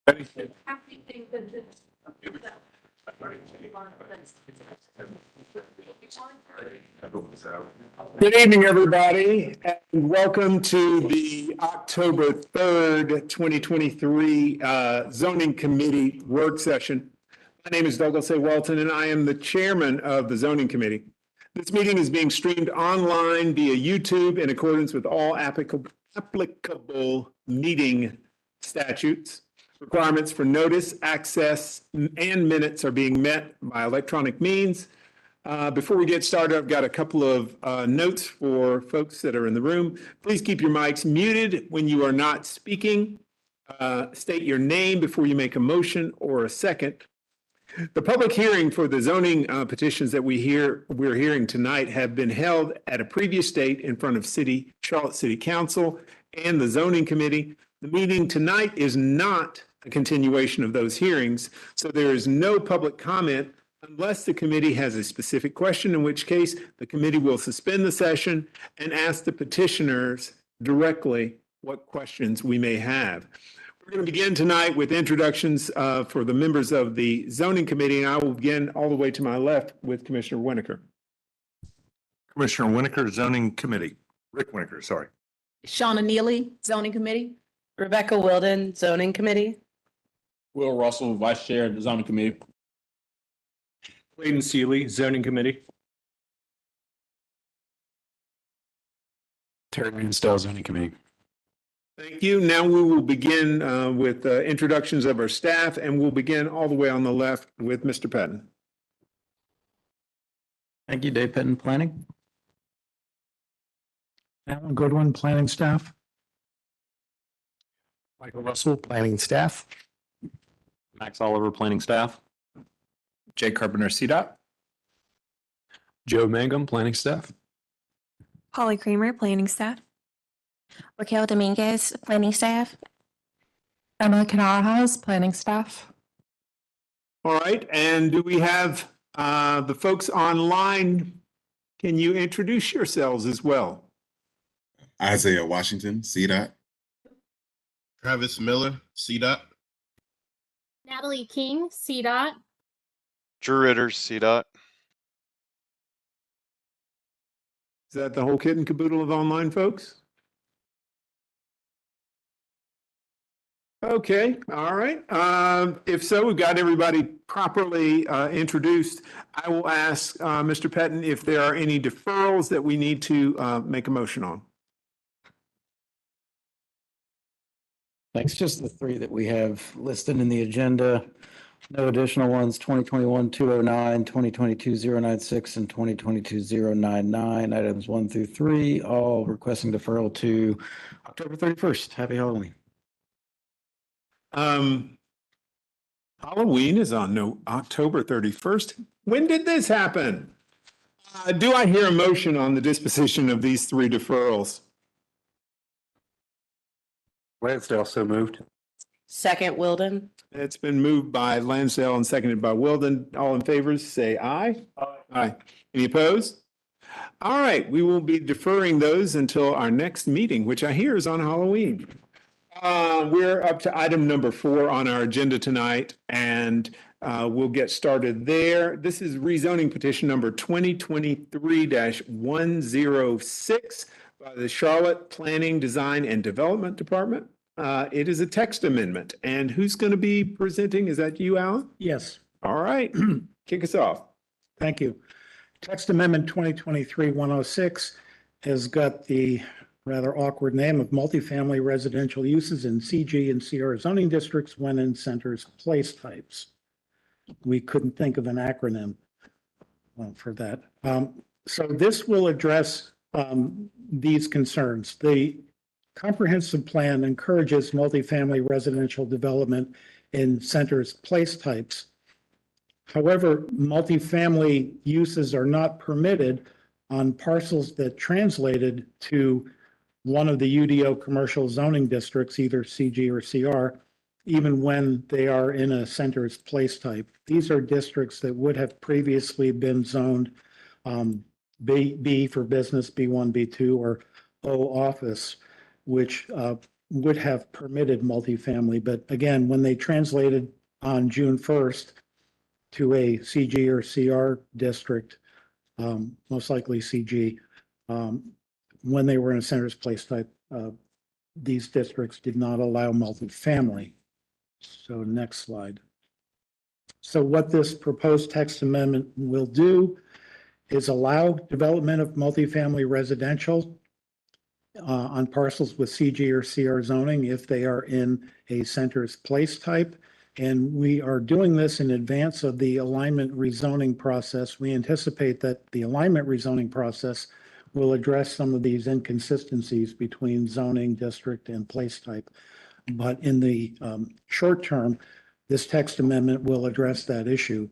Good evening, everybody, and welcome to the October 3rd, 2023 Zoning Committee work session. My name is Douglas A. Walton, and I am the chairman of the Zoning Committee. This meeting is being streamed online via YouTube in accordance with all applicable meeting statutes. Requirements for notice, access, and minutes are being met by electronic means. Before we get started, I've got a couple of notes for folks that are in the room. Please keep your mics muted when you are not speaking. State your name before you make a motion or a second. The public hearing for the zoning petitions that we're hearing tonight have been held at a previous date in front of Charlotte City Council and the Zoning Committee. The meeting tonight is not a continuation of those hearings, so there is no public comment unless the committee has a specific question, in which case the committee will suspend the session and ask the petitioners directly what questions we may have. We're going to begin tonight with introductions for the members of the Zoning Committee, and I will begin all the way to my left with Commissioner Winokur. Commissioner Winokur, Zoning Committee. Rick Winokur, sorry. Shauna Neely, Zoning Committee. Rebecca Wilden, Zoning Committee. Will Russell, Vice Chair of the Zoning Committee. Clayton Seeley, Zoning Committee. Terry Ransdell, Zoning Committee. Thank you. Now we will begin with introductions of our staff, and we'll begin all the way on the left with Mr. Patton. Thank you, Dave Pettin, Planning. Alan Goodwin, Planning Staff. Michael Russell, Planning Staff. Max Oliver, Planning Staff. Jay Carpenter, CDOT. Joe Mangum, Planning Staff. Holly Creamer, Planning Staff. Raquel Dominguez, Planning Staff. Emma Canarhaus, Planning Staff. All right, and do we have the folks online? Can you introduce yourselves as well? Isaiah Washington, CDOT. Travis Miller, CDOT. Natalie King, CDOT. Drew Ritter, CDOT. Is that the whole kit and caboodle of online folks? Okay, all right. If so, we've got everybody properly introduced. I will ask Mr. Pettin if there are any deferrals that we need to make a motion on. Thanks. Just the three that we have listed in the agenda. No additional ones, 2021-209, 2022-096, and 2022-099. Items 1 through 3, all requesting deferral to October 31st. Happy Halloween. Halloween is on October 31st. When did this happen? Do I hear a motion on the disposition of these three deferrals? Lansdale, so moved. Second, Wilden. It's been moved by Lansdale and seconded by Wilden. All in favor, say aye. Aye. Any opposed? All right, we will be deferring those until our next meeting, which I hear is on Halloween. We're up to item number 4 on our agenda tonight, and we'll get started there. This is rezoning petition number 2023-106 by the Charlotte Planning, Design, and Development Department. It is a text amendment, and who's going to be presenting? Is that you, Alan? Yes. All right, kick us off. Thank you. Text Amendment 2023-106 has got the rather awkward name of multifamily residential uses in CG and CR zoning districts when in centers place types. We couldn't think of an acronym for that. So this will address these concerns. The comprehensive plan encourages multifamily residential development in centers place types. However, multifamily uses are not permitted on parcels that translated to one of the UDO commercial zoning districts, either CG or CR, even when they are in a center's place type. These are districts that would have previously been zoned B for business, B1, B2, or O office, which would have permitted multifamily, but again, when they translated on June 1st to a CG or CR district, most likely CG, when they were in a center's place type, these districts did not allow multifamily. So next slide. So what this proposed text amendment will do is allow development of multifamily residential on parcels with CG or CR zoning if they are in a center's place type. And we are doing this in advance of the alignment rezoning process. We anticipate that the alignment rezoning process will address some of these inconsistencies between zoning district and place type. But in the short term, this text amendment will address that issue.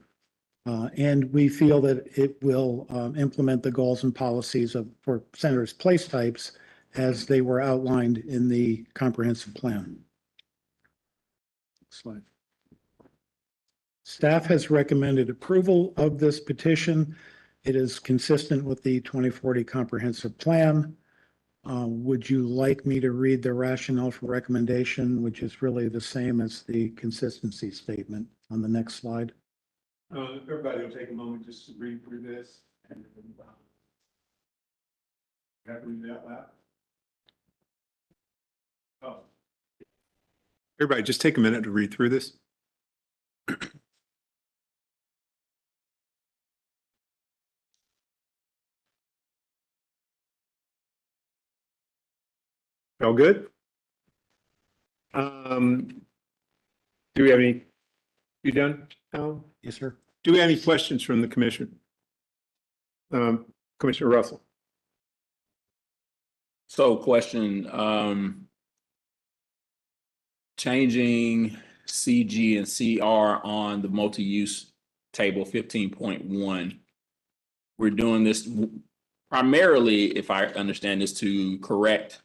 And we feel that it will implement the goals and policies for centers' place types as they were outlined in the comprehensive plan. Next slide. Staff has recommended approval of this petition. It is consistent with the 2040 comprehensive plan. Would you like me to read the rationale for recommendation, which is really the same as the consistency statement on the next slide? Everybody will take a moment just to read through this. And have to read it out loud. Oh. Everybody just take a minute to read through this. All good? Do we have any, you done, Alan? Yes, sir. Do we have any questions from the commission? Commissioner Russell? So question, changing CG and CR on the multi-use table 15.1. We're doing this primarily, if I understand this, to correct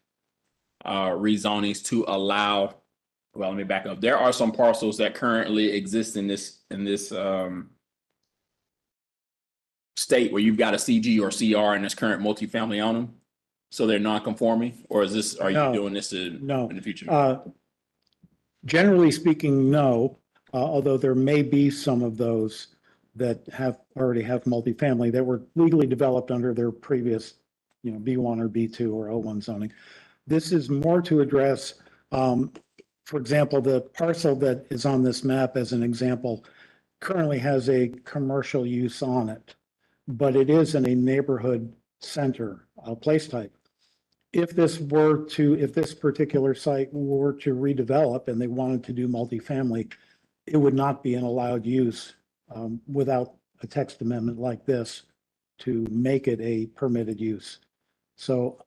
rezonings to allow, well, let me back up. There are some parcels that currently exist in this state where you've got a CG or CR and there's current multifamily on them. So they're non-conforming, or is this, are you No. doing this No. in the future? Generally speaking, no, although there may be some of those that already have multifamily that were legally developed under their previous, B1 or B2 or O1 zoning. This is more to address, for example, the parcel that is on this map as an example currently has a commercial use on it, but it is in a neighborhood center, place type. If this particular site were to redevelop and they wanted to do multifamily, it would not be an allowed use without a text amendment like this to make it a permitted use. So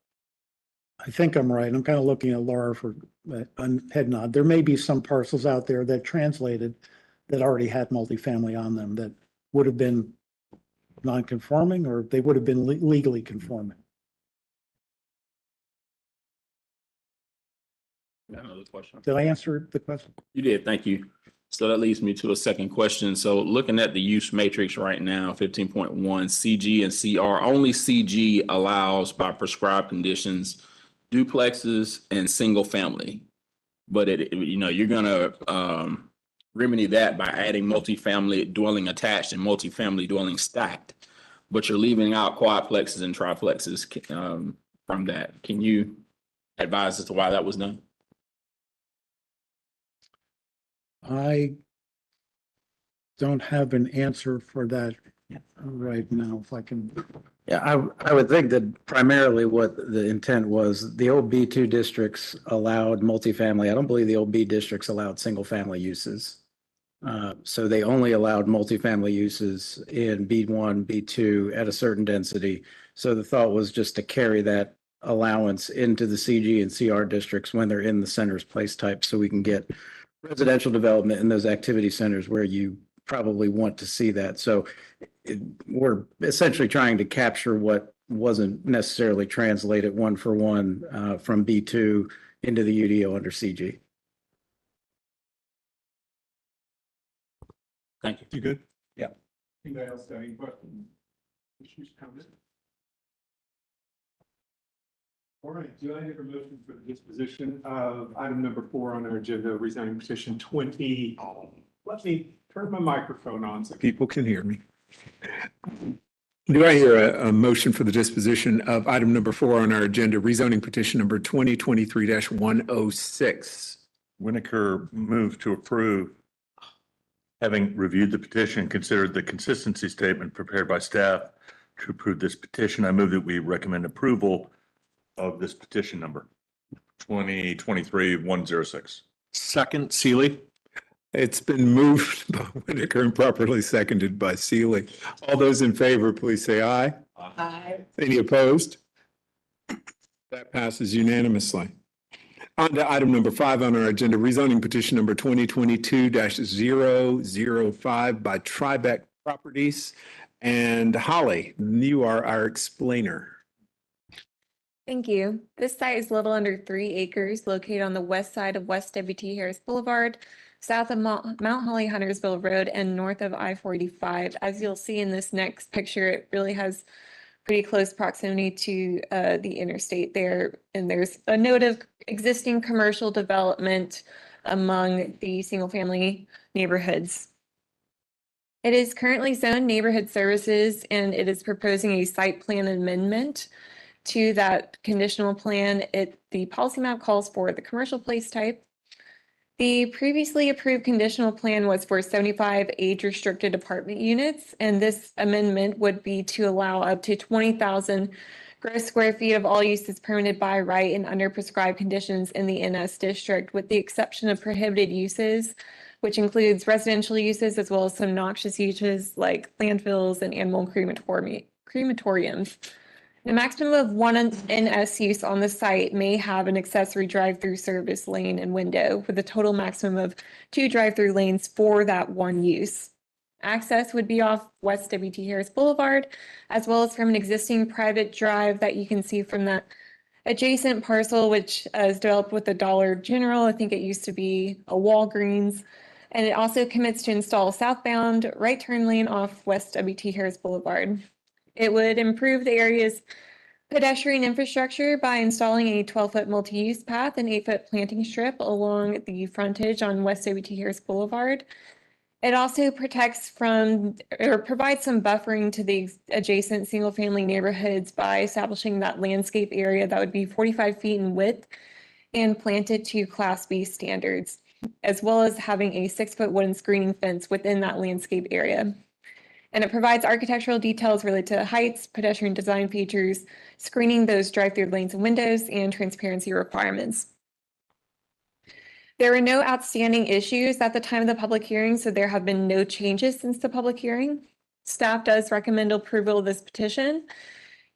I think I'm right. I'm kind of looking at Laura for a head nod. There may be some parcels out there that translated that already had multifamily on them that would have been non-conforming, or they would have been legally conforming. Another question. Did I answer the question? You did, thank you. So that leads me to a second question. So looking at the use matrix right now, 15.1, CG and CR, only CG allows by prescribed conditions duplexes and single family. But you're gonna remedy that by adding multifamily dwelling attached and multifamily dwelling stacked. But you're leaving out quadplexes and triplexes from that. Can you advise as to why that was done? I don't have an answer for that right now, if I can. Yeah, I would think that primarily what the intent was, the old B2 districts allowed multifamily. I don't believe the old B districts allowed single family uses. So they only allowed multifamily uses in B1, B2 at a certain density. So the thought was just to carry that allowance into the CG and CR districts when they're in the center's place type, so we can get residential development in those activity centers where you probably want to see that. So we're essentially trying to capture what wasn't necessarily translated one for one from B2 into the UDO under CG. Thank you. You good? Yeah. Anybody else got any questions? Issues, comments? All right, do I have a motion for the disposition of item number 4 on our agenda, resigning petition 20? Let me turn my microphone on so people can hear me. Do I hear a motion for the disposition of item number 4 on our agenda, rezoning petition number 2023-106? Winiker moved to approve. Having reviewed the petition, considered the consistency statement prepared by staff to approve this petition, I move that we recommend approval of this petition number 2023-106. Second, Seeley. It's been moved by Winiker and properly seconded by Seeley. All those in favor, please say aye. Aye. Any opposed? That passes unanimously. On to item number 5 on our agenda, rezoning petition number 2022-005 by Tribeca Properties. And Holly, you are our explainer. Thank you. This site is a little under 3 acres located on the west side of West W.T. Harris Boulevard, south of Mount Holly Huntersville Road, and north of I-45. As you'll see in this next picture, it really has pretty close proximity to the interstate there. And there's a note of existing commercial development among the single-family neighborhoods. It is currently zoned neighborhood services, and it is proposing a site plan amendment to that conditional plan. The policy map calls for the commercial place type. The previously approved conditional plan was for 75 age-restricted apartment units, and this amendment would be to allow up to 20,000 gross square feet of all uses permitted by right and under prescribed conditions in the NS district, with the exception of prohibited uses, which includes residential uses as well as some noxious uses like landfills and animal crematoriums. The maximum of 1 NS use on the site may have an accessory drive-through service lane and window with a total maximum of 2 drive-through lanes for that one use. Access would be off West W.T. Harris Boulevard, as well as from an existing private drive that you can see from that adjacent parcel, which is developed with the Dollar General. I think it used to be a Walgreens. And it also commits to install a southbound right turn lane off West W.T. Harris Boulevard. It would improve the area's pedestrian infrastructure by installing a 12-foot multi-use path and 8-foot planting strip along the frontage on West W.T. Harris Boulevard. It also protects from or provides some buffering to the adjacent single-family neighborhoods by establishing that landscape area that would be 45 feet in width and planted to Class B standards, as well as having a 6-foot wooden screening fence within that landscape area. And it provides architectural details related to heights, pedestrian design features, screening those drive-through lanes and windows, and transparency requirements. There were no outstanding issues at the time of the public hearing, so there have been no changes since the public hearing. Staff does recommend approval of this petition,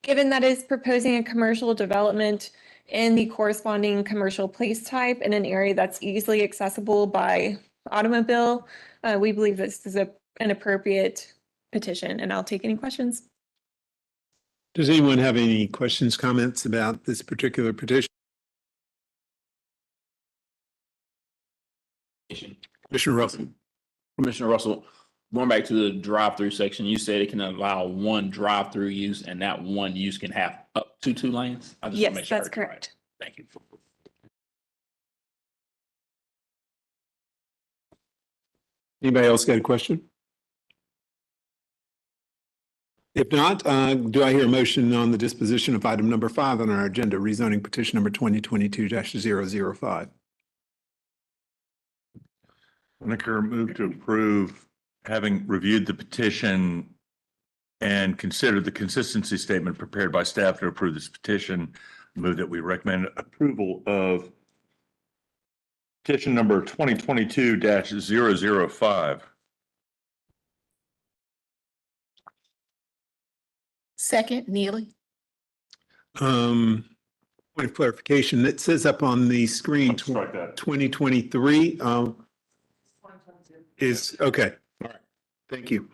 given that it is proposing a commercial development in the corresponding commercial place type in an area that's easily accessible by automobile. We believe this is an appropriate petition, and I'll take any questions. Does anyone have any questions, comments about this particular petition? Commissioner Russell. Commissioner Russell, going back to the drive-through section, you said it can allow 1 drive-through use and that one use can have up to 2 lanes? I just wanna make Yes, sure I that's heard you right. correct. Thank you. Anybody else got a question? If not, do I hear a motion on the disposition of item number 5 on our agenda, rezoning petition number 2022-005? Winiker moved to approve, having reviewed the petition and considered the consistency statement prepared by staff to approve this petition. Move that we recommend approval of petition number 2022-005. Second, Neely. Point of clarification, it says up on the screen, Strike that. 2023, is, okay, all right, thank you.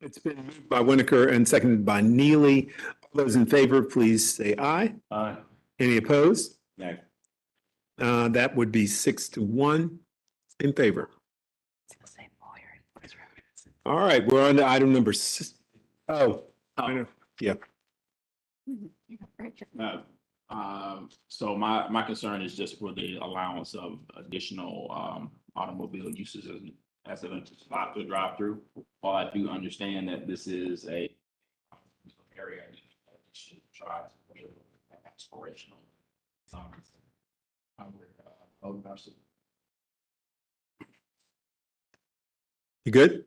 It's been moved by Winiker and seconded by Neely. All those in favor, please say aye. Aye. Any opposed? No. That would be 6-1 in favor. All right, we're on to item number 6. Oh, I know, yeah. So my concern is just for the allowance of additional automobile uses as an spot to drive through. While I do understand that this is a area that should try to be aspirational. You good?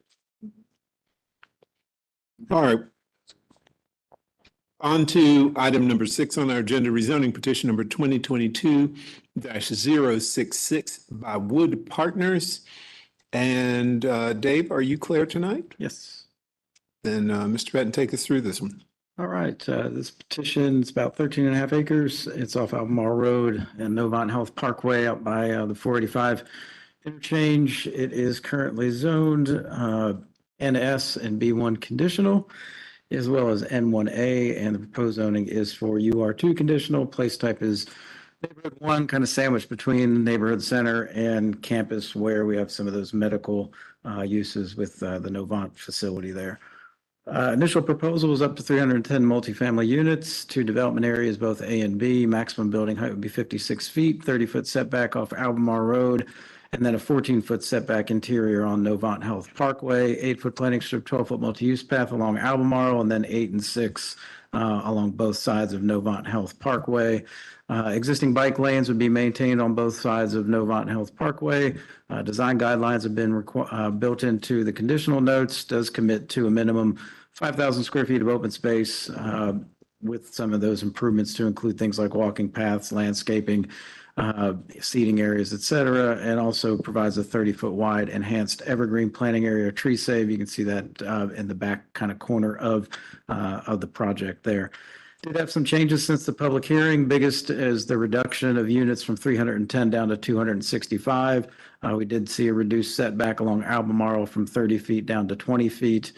All right. On to item number 6 on our agenda, rezoning petition number 2022-066 by Wood Partners. And Dave, are you clear tonight? Yes. Then Mr. Benton, take us through this one. All right, this petition is about 13 and a half acres. It's off Albemarle Road and Novant Health Parkway out by the 485 interchange. It is currently zoned NS and B1 conditional, as well as N1A, and the proposed zoning is for UR2 conditional. Place type is neighborhood 1, kind of sandwiched between neighborhood center and campus, where we have some of those medical uses with the Novant facility there. Initial proposal was up to 310 multifamily units, 2 development areas, both A and B. Maximum building height would be 56 feet, 30-foot setback off Albemarle Road, and then a 14-foot setback interior on Novant Health Parkway, 8-foot planting strip, 12-foot multi-use path along Albemarle, and then 8 and 6 along both sides of Novant Health Parkway. Existing bike lanes would be maintained on both sides of Novant Health Parkway. Design guidelines have been built into the conditional notes, does commit to a minimum 5,000 square feet of open space with some of those improvements to include things like walking paths, landscaping, seating areas, et cetera, and also provides a 30-foot wide enhanced evergreen planting area, tree save. You can see that in the back kind of corner of the project there. Did have some changes since the public hearing. Biggest is the reduction of units from 310 down to 265. We did see a reduced setback along Albemarle from 30 feet down to 20 feet.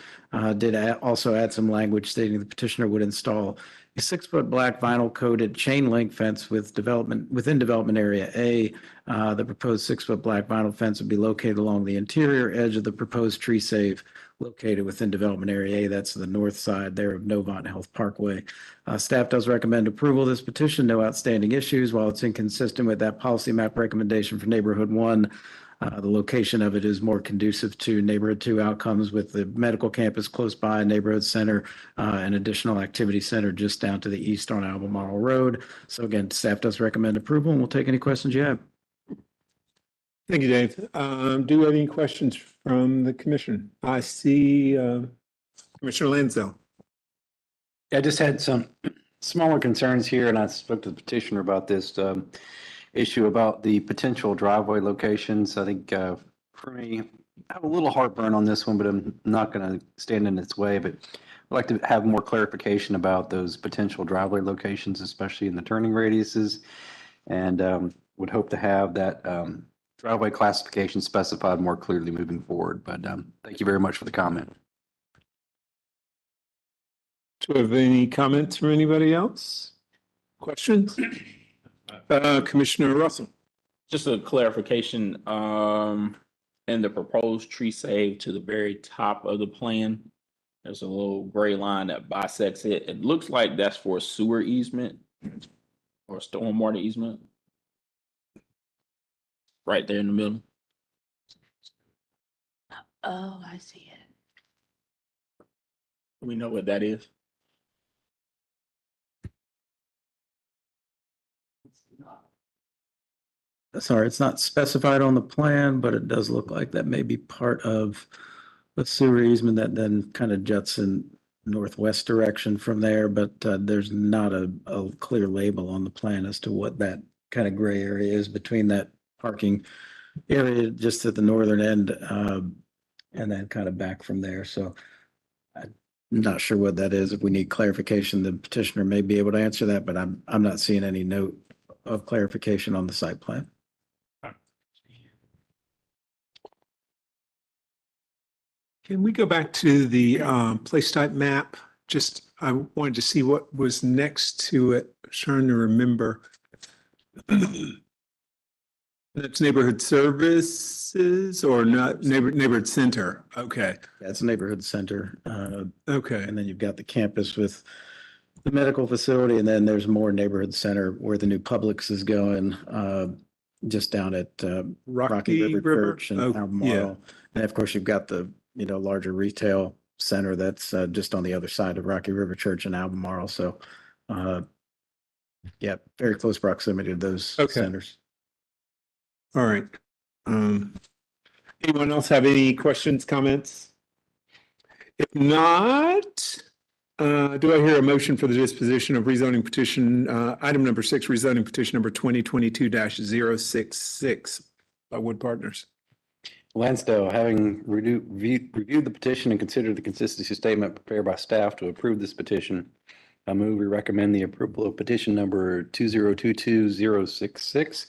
Did also add some language stating the petitioner would install a 6-foot black vinyl coated chain link fence within development area A. The proposed 6-foot black vinyl fence would be located along the interior edge of the proposed tree save located within development area A. That's the north side there of Novant Health Parkway. Staff does recommend approval of this petition. No outstanding issues. While it's inconsistent with that policy map recommendation for neighborhood 1, the location of it is more conducive to neighborhood 2 outcomes with the medical campus close by, neighborhood center, and additional activity center just down to the east on Albemarle Road. So again, staff does recommend approval, and we'll take any questions you have. Thank you, Dave. Do you have any questions from the commission? I see Commissioner Lansdale. I just had some smaller concerns here, and I spoke to the petitioner about this issue about the potential driveway locations. I think for me, I have a little heartburn on this one, but I'm not going to stand in its way. But I'd like to have more clarification about those potential driveway locations, especially in the turning radiuses, and would hope to have that driveway classification specified more clearly moving forward. But thank you very much for the comment. Do you have any comments from anybody else? Questions? Commissioner Russell. Just a clarification, in the proposed tree save to the very top of the plan, there's a little gray line that bisects it. It looks like that's for a sewer easement or stormwater easement. Right there in the middle. Oh, I see it. We know what that is. Sorry, it's not specified on the plan, but it does look like that may be part of the sewer easement that then kind of juts in northwest direction from there, but there's not a clear label on the plan as to what that kind of gray area is between that parking area just at the northern end and then kind of back from there. So I'm not sure what that is. If we need clarification, the petitioner may be able to answer that, but I'm not seeing any note of clarification on the site plan. Can we go back to the place type map? Just, I wanted to see what was next to it. I'm trying to remember. That's neighborhood services or not neighborhood center? Okay. Yeah, it's a neighborhood center. Okay. And then you've got the campus with the medical facility, and then there's more neighborhood center where the new Publix is going, just down at Rocky River Church and Oh, Albemarle. And of course, you've got the, larger retail center that's just on the other side of Rocky River Church and Albemarle. So, yeah, very close proximity to those Okay. centers. All right. Anyone else have any questions, comments? If not, do I hear a motion for the disposition of rezoning petition, item number 6, rezoning petition number 2022-066 by Wood Partners? Lansdale, having reviewed the petition and considered the consistency statement prepared by staff to approve this petition, I move we recommend the approval of petition number 2022-066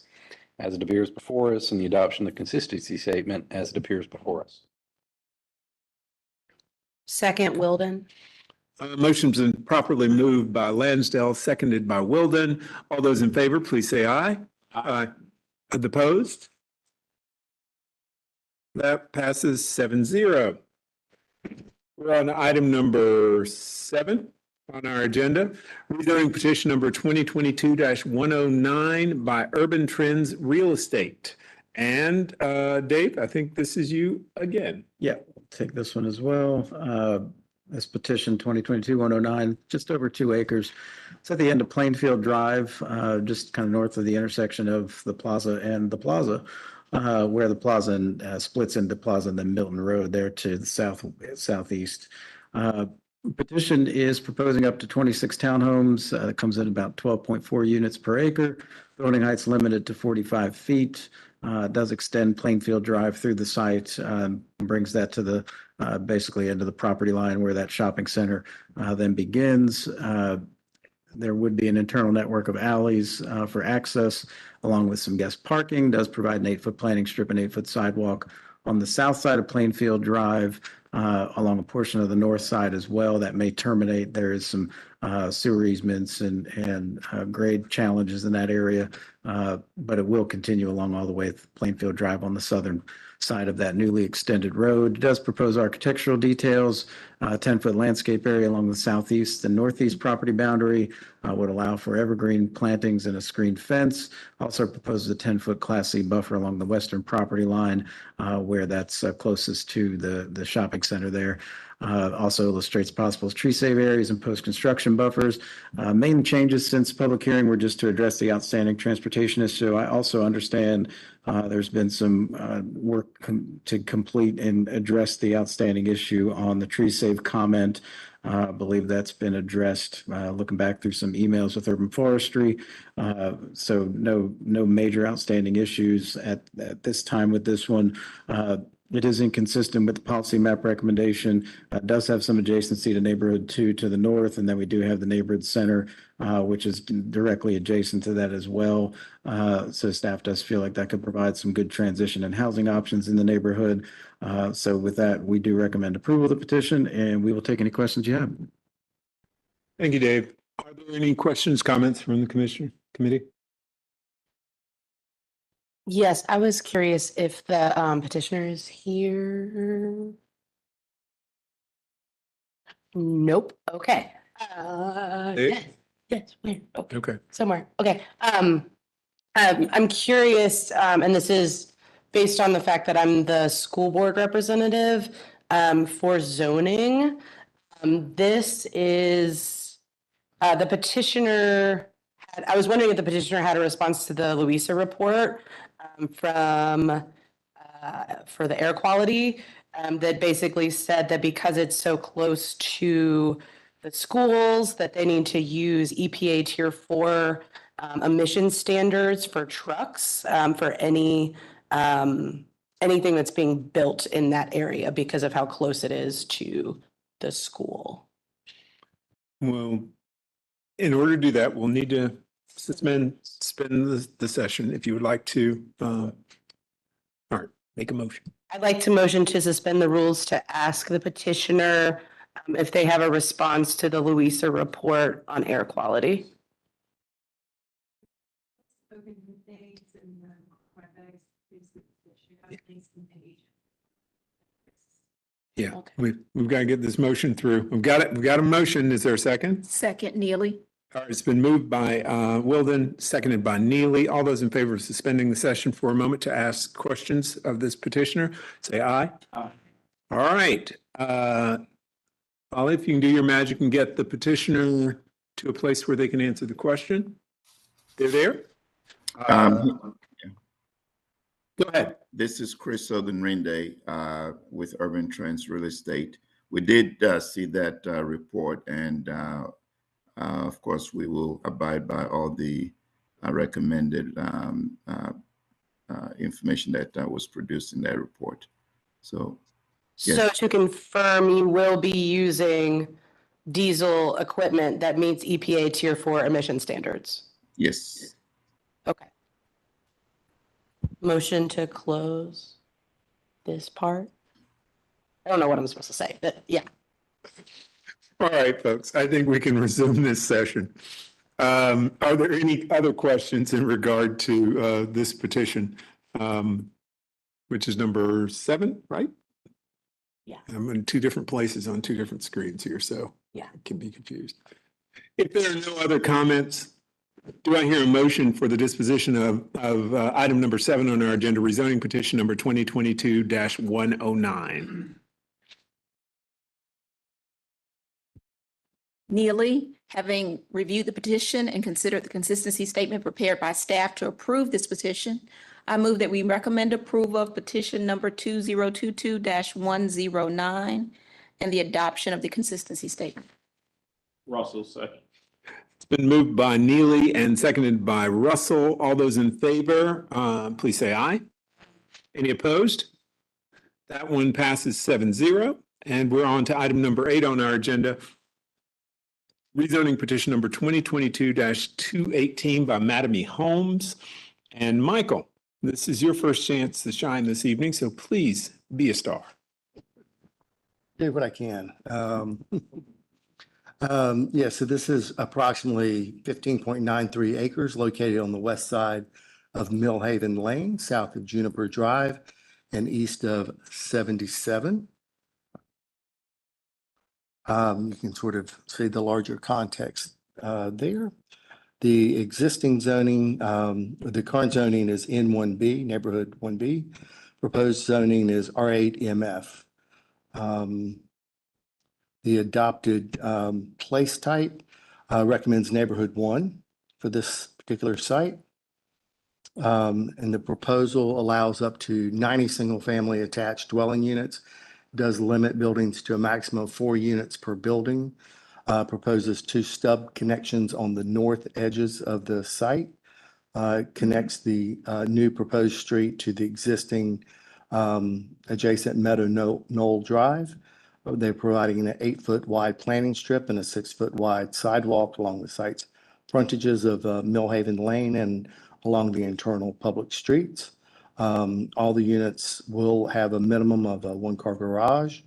as it appears before us and the adoption of the consistency statement as it appears before us. Second, Wilden. Motion's been properly moved by Lansdale, seconded by Wilden. All those in favor, please say aye. Aye. Opposed? That passes 7-0. We're on item number 7 on our agenda. Rezoning petition number 2022-109 by Urban Trends Real Estate. And Dave, I think this is you again. Yeah, we'll take this one as well. This petition 2022-109, just over 2 acres. It's at the end of Plainfield Drive, just kind of north of the intersection of the plaza and the plaza, where the plaza splits into Plaza and then Milton Road there to the southeast. Petition is proposing up to 26 townhomes. It comes in about 12.4 units per acre. Building height's limited to 45 feet. Does extend Plainfield Drive through the site, brings that to the basically into the property line where that shopping center then begins. There would be an internal network of alleys for access, along with some guest parking. Does provide an 8-foot planting strip and 8-foot sidewalk on the south side of Plainfield Drive, along a portion of the north side as well. That may terminate. There is some sewer easements and grade challenges in that area, but it will continue along all the way to Plainfield Drive on the southern side of that newly extended road. It does propose architectural details, 10-foot landscape area along the southeast and northeast property boundary, would allow for evergreen plantings and a screened fence. Also proposes a 10-foot Class C buffer along the western property line, where that's closest to the shopping center there. Also illustrates possible tree save areas and post-construction buffers. Main changes since public hearing were just to address the outstanding transportation issue. I also understand there's been some work to complete and address the outstanding issue on the tree save comment. I believe that's been addressed, looking back through some emails with Urban Forestry. So no major outstanding issues at this time with this one. It is inconsistent with the policy map recommendation. Does have some adjacency to neighborhood 2 to the north, and then we do have the neighborhood center, which is directly adjacent to that as well. So staff does feel like that could provide some good transition and housing options in the neighborhood. So with that, we do recommend approval of the petition, and we will take any questions you have. Thank you, Dave. Are there any questions, comments from the committee? Yes, I was curious if the petitioner is here. Nope. Okay. Dave? Yes, where? Okay. Okay. Somewhere. Okay. I'm curious, and this is based on the fact that I'm the school board representative for zoning. This is the petitioner. I was wondering if the petitioner had a response to the Louisa report for the air quality that basically said that because it's so close to the schools that they need to use EPA Tier 4 emission standards for trucks for anything that's being built in that area because of how close it is to the school. Well, in order to do that, we'll need to suspend the session if you would like to. All right, make a motion. I'd like to motion to suspend the rules to ask the petitioner if they have a response to the Louisa report on air quality. Yeah, Okay. we've got to get this motion through. We've got it. We've got a motion. Is there a second? Second, Neely. All right, it's been moved by Wilden, seconded by Neely. All those in favor of suspending the session for a moment to ask questions of this petitioner, say aye. Aye. All right. Ollie, if you can do your magic and get the petitioner to a place where they can answer the question. They're there? Go ahead. This is Chris Southern Rende with Urban Trends Real Estate. We did see that report, and of course, we will abide by all the recommended information that was produced in that report. So, yes. So to confirm, you will be using diesel equipment that meets EPA Tier 4 emission standards? Yes. Okay. Motion to close this part? I don't know what I'm supposed to say, but yeah. All right, folks, I think we can resume this session. Are there any other questions in regard to this petition, which is number 7, right? Yeah. I'm in 2 different places on 2 different screens here, so Yeah. I can be confused. If there are no other comments, do I hear a motion for the disposition of item number 7 on our agenda, rezoning petition number 2022-109? Neely, having reviewed the petition and considered the consistency statement prepared by staff to approve this petition, I move that we recommend approval of petition number 2022-109 and the adoption of the consistency statement. Russell, second. It's been moved by Neely and seconded by Russell. All those in favor, please say aye. Any opposed? That one passes 7-0. And we're on to item number 8 on our agenda. Rezoning petition number 2022-218 by Mattamy Homes. And Michael, this is your first chance to shine this evening, so please be a star. Do what I can. Yeah, so this is approximately 15.93 acres located on the west side of Millhaven Lane, south of Juniper Drive and east of 77. You can sort of see the larger context there. The existing zoning, the current zoning is N1B, neighborhood 1B. Proposed zoning is R8 MF. The adopted place type recommends neighborhood 1 for this particular site. And the proposal allows up to 90 single-family attached dwelling units, does limit buildings to a maximum of 4 units per building, proposes 2 stub connections on the north edges of the site, connects the new proposed street to the existing adjacent Meadow Knoll Drive. They're providing an 8-foot wide planting strip and a 6-foot wide sidewalk along the site's frontages of Millhaven Lane and along the internal public streets. All the units will have a minimum of a 1-car garage.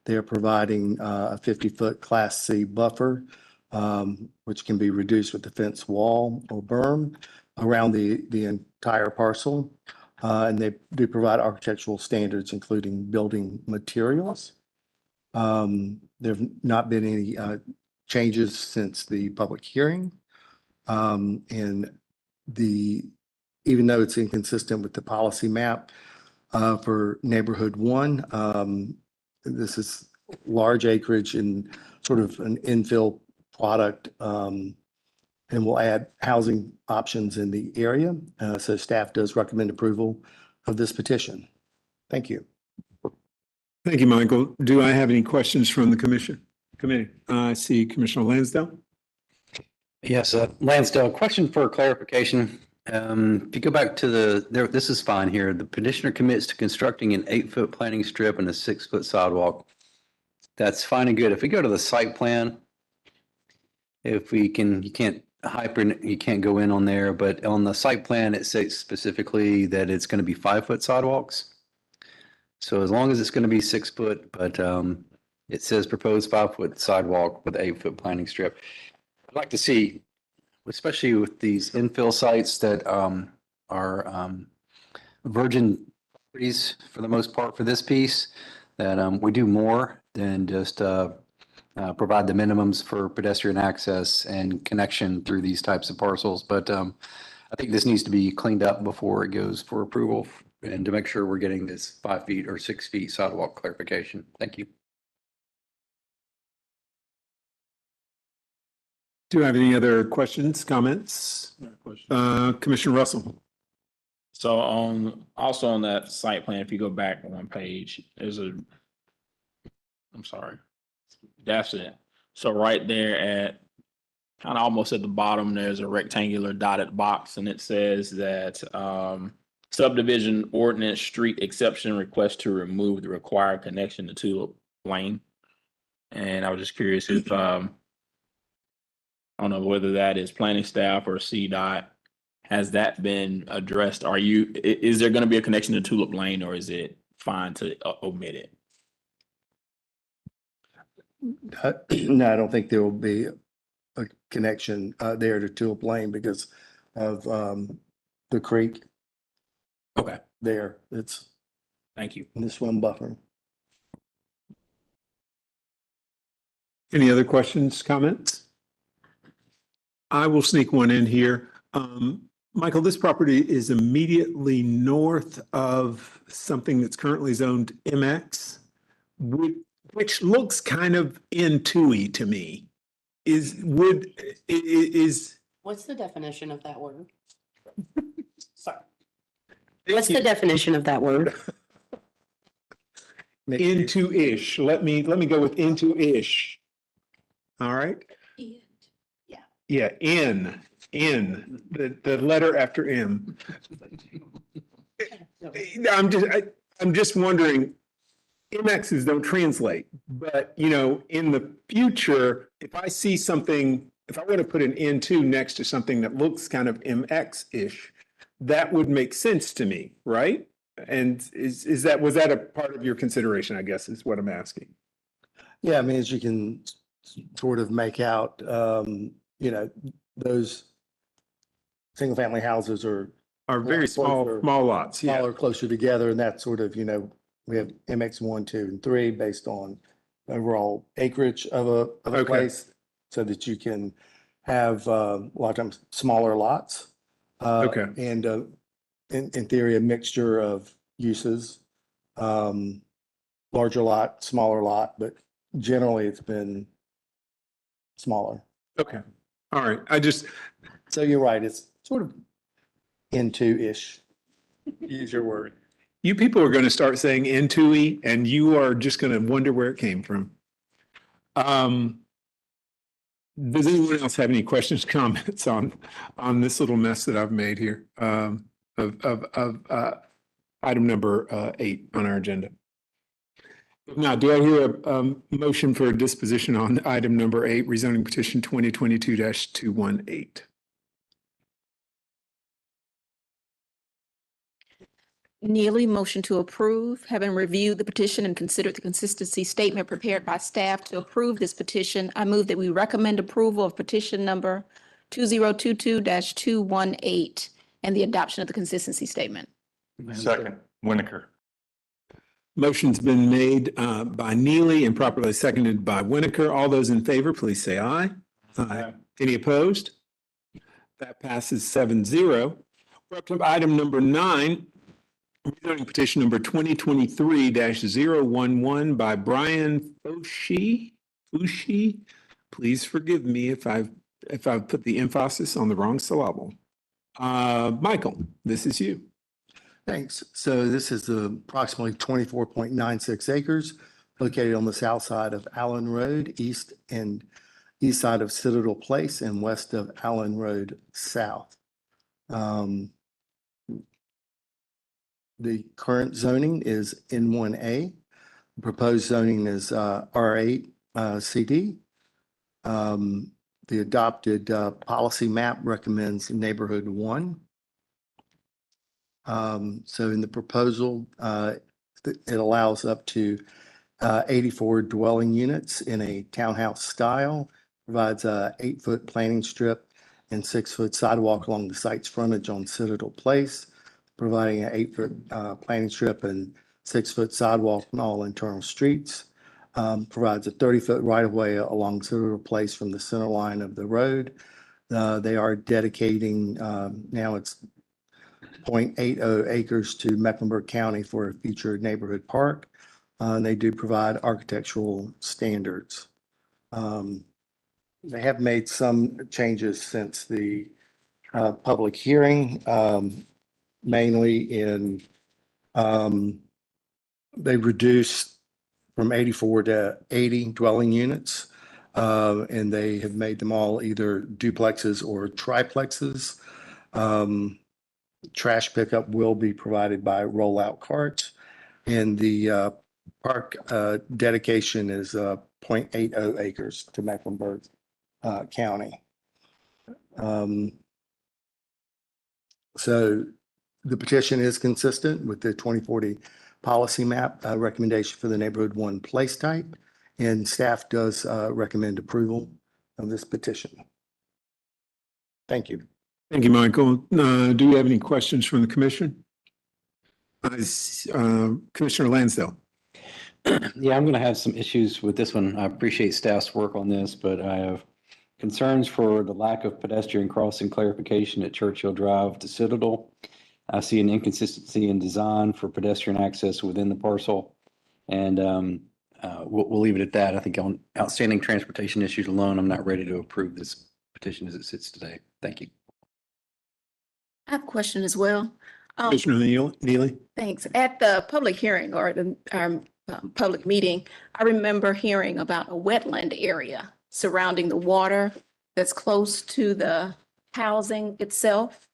They're providing a 50-foot Class C buffer, which can be reduced with the fence wall or berm around the entire parcel. And they do provide architectural standards, including building materials. There have not been any changes since the public hearing. And even though it's inconsistent with the policy map for neighborhood 1, this is large acreage and sort of an infill product, and will add housing options in the area. So staff does recommend approval of this petition. Thank you. Thank you, Michael. Do I have any questions from the committee? I see Commissioner Lansdowne. Yes, Lansdale, question for clarification. If you go back to this is fine here. The petitioner commits to constructing an 8-foot planting strip and a 6-foot sidewalk. That's fine and good. If we go to the site plan, you can't go in on there, but on the site plan, it says specifically that it's going to be 5-foot sidewalks. So as long as it's going to be 6 foot, but it says proposed 5-foot sidewalk with 8-foot planting strip. I'd like to see, especially with these infill sites that are virgin properties for the most part for this piece, that we do more than just provide the minimums for pedestrian access and connection through these types of parcels. But I think this needs to be cleaned up before it goes for approval and to make sure we're getting this 5 feet or 6 feet sidewalk clarification. Thank you. Do you have any other questions, comments? Commissioner Russell? So also on that site plan, if you go back one page, I'm sorry, that's it. So right there at, kind of almost at the bottom, there's a rectangular dotted box and it says that subdivision ordinance street exception request to remove the required connection to Tulip Lane. And I was just curious if, I don't know whether that is planning staff or CDOT. Has that been addressed? Is there going to be a connection to Tulip Lane or is it fine to omit it? No, I don't think there will be a connection there to Tulip Lane because of the creek Okay, there. It's thank you. in this one buffer. Any other questions, comments? I will sneak one in here. Michael, this property is immediately north of something that's currently zoned MX, which looks kind of N2-y to me. Is What's the definition of that word? Sorry. What's the definition of that word? Into-ish. Let me go with into-ish. All right. Yeah, N, the letter after M. I'm just wondering, MXs don't translate, but in the future, if I see something, if I were to put an N2 next to something that looks kind of MX-ish, that would make sense to me, right? And was that a part of your consideration, I guess, is what I'm asking. Yeah, I mean, as you can sort of make out, those single family houses are very small lots. Yeah. smaller, closer together, and that's sort of, we have MX 1, 2, and 3 based on overall acreage of a Okay. place, so that you can have a lot of times smaller lots. Okay. And in theory, a mixture of uses, larger lot, smaller lot, but generally it's been smaller. Okay. All right. So you're right, it's sort of into-ish, use your word. You people are going to start saying N2-y and you are just going to wonder where it came from. Does anyone else have any questions, comments on this little mess that I've made here of item number 8 on our agenda? Now, do I hear a motion for a disposition on item number 8, rezoning petition 2022-218? Neely, motion to approve. Having reviewed the petition and considered the consistency statement prepared by staff to approve this petition, I move that we recommend approval of petition number 2022-218 and the adoption of the consistency statement. Second, Winokur. Motion's been made by Neely and properly seconded by Winokur. All those in favor, please say aye. Aye. Any opposed? That passes 7-0. We're up to item number 9, rezoning petition number 2023-011 by Brian Fushi. Please forgive me if I've put the emphasis on the wrong syllable. Michael, this is you. Thanks. So this is approximately 24.96 acres located on the south side of Allen Road, east side of Citadel Place and west of Allen Road South. The current zoning is N1A. Proposed zoning is R8 CD. The adopted policy map recommends neighborhood 1. So in the proposal, it allows up to 84 dwelling units in a townhouse style, provides a 8-foot planting strip and 6-foot sidewalk along the site's frontage on Citadel Place, providing an 8-foot planting strip and 6-foot sidewalk on all internal streets. Provides a 30-foot right-of-way along Citadel Place from the center line of the road. They are dedicating, now it's 0.80 acres to Mecklenburg County for a future neighborhood park. And they do provide architectural standards. They have made some changes since the public hearing, mainly in they reduced from 84 to 80 dwelling units. And they have made them all either duplexes or triplexes. Trash pickup will be provided by rollout carts. And the park dedication is 0.80 acres to Mecklenburg County. So the petition is consistent with the 2040 policy map recommendation for the neighborhood 1 place type, and staff does recommend approval of this petition. Thank you. Thank you, Michael. Do we have any questions from the commission? Commissioner Lansdale. Yeah, I'm going to have some issues with this one. I appreciate staff's work on this, but I have concerns for the lack of pedestrian crossing clarification at Churchill Drive to Citadel. I see an inconsistency in design for pedestrian access within the parcel. And we'll leave it at that. I think on outstanding transportation issues alone, I'm not ready to approve this petition as it sits today. Thank you. I have a question as well. Commissioner Neely. Thanks. At the public hearing or the public meeting, I remember hearing about a wetland area surrounding the water that's close to the housing itself.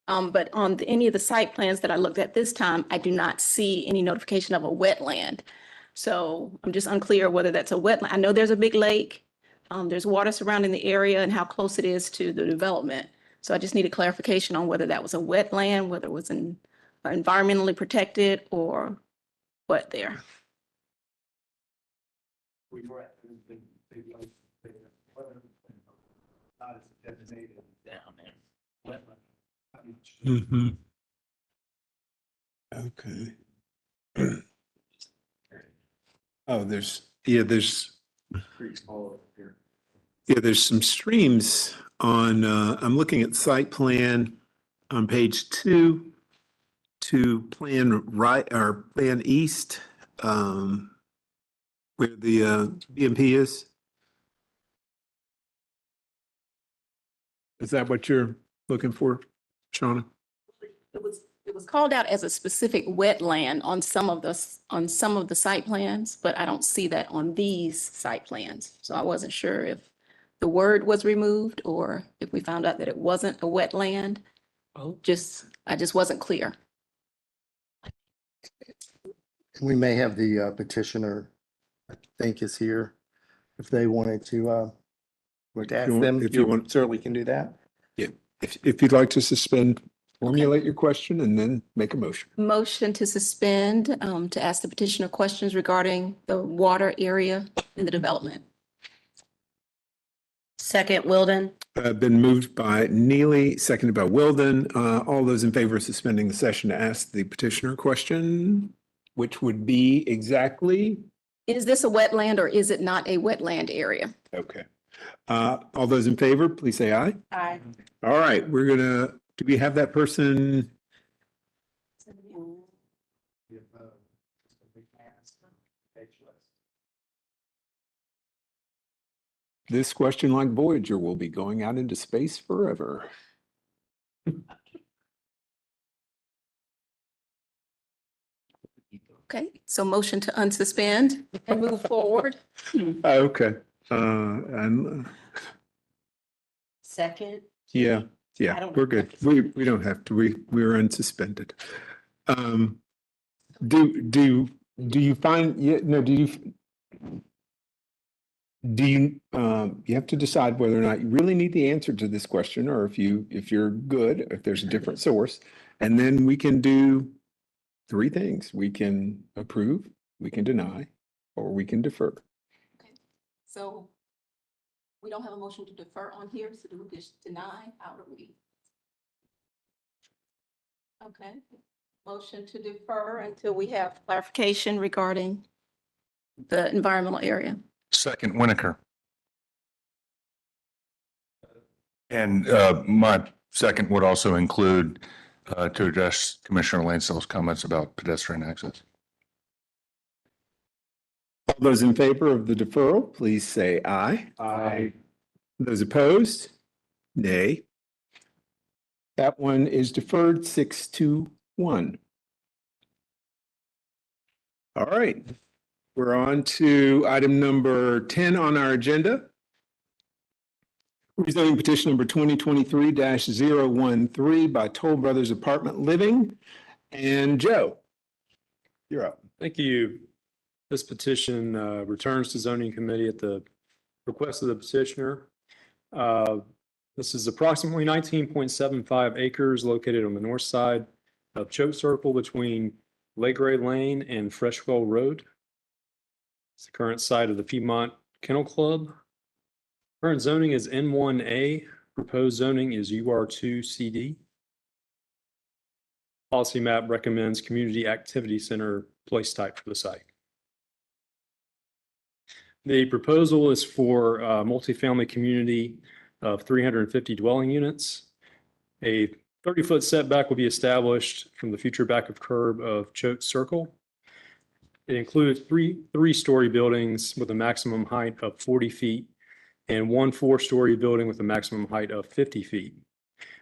But on any of the site plans that I looked at this time, I do not see any notification of a wetland. So I'm just unclear whether that's a wetland. I know there's a big lake. There's water surrounding the area and how close it is to the development. So I just need a clarification on whether that was a wetland, whether it was environmentally protected or what there. Mm-hmm. Okay. Oh, there's some streams on, I'm looking at site plan on page 2 to plan right or plan east, where the BMP is. Is that what you're looking for, Shauna? It was called out as a specific wetland on some of the site plans, but I don't see that on these site plans. So I wasn't sure if the word was removed or if we found out that it wasn't a wetland. I just wasn't clear. We may have the petitioner, I think, is here. If they wanted to ask them, if you want, certainly can do that. Yeah, if you'd like to suspend, formulate your question and then make a motion. Motion to suspend, to ask the petitioner questions regarding the water area in the development. Second, Wilden. Been moved by Neely, seconded by Wilden. All those in favor of suspending the session to ask the petitioner question, which would be exactly? Is this a wetland or is it not a wetland area? Okay. All those in favor, please say aye. Aye. All right, do we have that person? This question, like Voyager, will be going out into space forever. Okay, so motion to unsuspend and move forward. Okay. And Second. yeah, we're good. We don't have to, we're unsuspended. Do you find, you have to decide whether or not you really need the answer to this question, or if you're good, if there's a different source, and then we can do 3 things. We can approve, we can deny, or we can defer. Okay, so we don't have a motion to defer on here, so do we just deny? How do we? Okay, Motion to defer until we have clarification regarding the environmental area. Second, Winiker. And my second would also include to address Commissioner Lancell's comments about pedestrian access. All those in favor of the deferral, please say aye. Aye. Those opposed, nay. That one is deferred 6-1. All right, we're on to item number 10 on our agenda. Rezoning petition number 2023-013 by Toll Brothers Apartment Living. And Joe, you're up. Thank you. This petition returns to zoning committee at the request of the petitioner. This is approximately 19.75 acres located on the north side of Choate Circle between Lake Ray Lane and Freshwell Road. It's the current site of the Piedmont Kennel Club. Current zoning is N1A. Proposed zoning is UR2CD. Policy map recommends community activity center place type for the site. The proposal is for a multifamily community of 350 dwelling units. A 30-foot setback will be established from the future back of curb of Choate Circle. It includes three-story buildings with a maximum height of 40 feet and one 4-story building with a maximum height of 50 feet.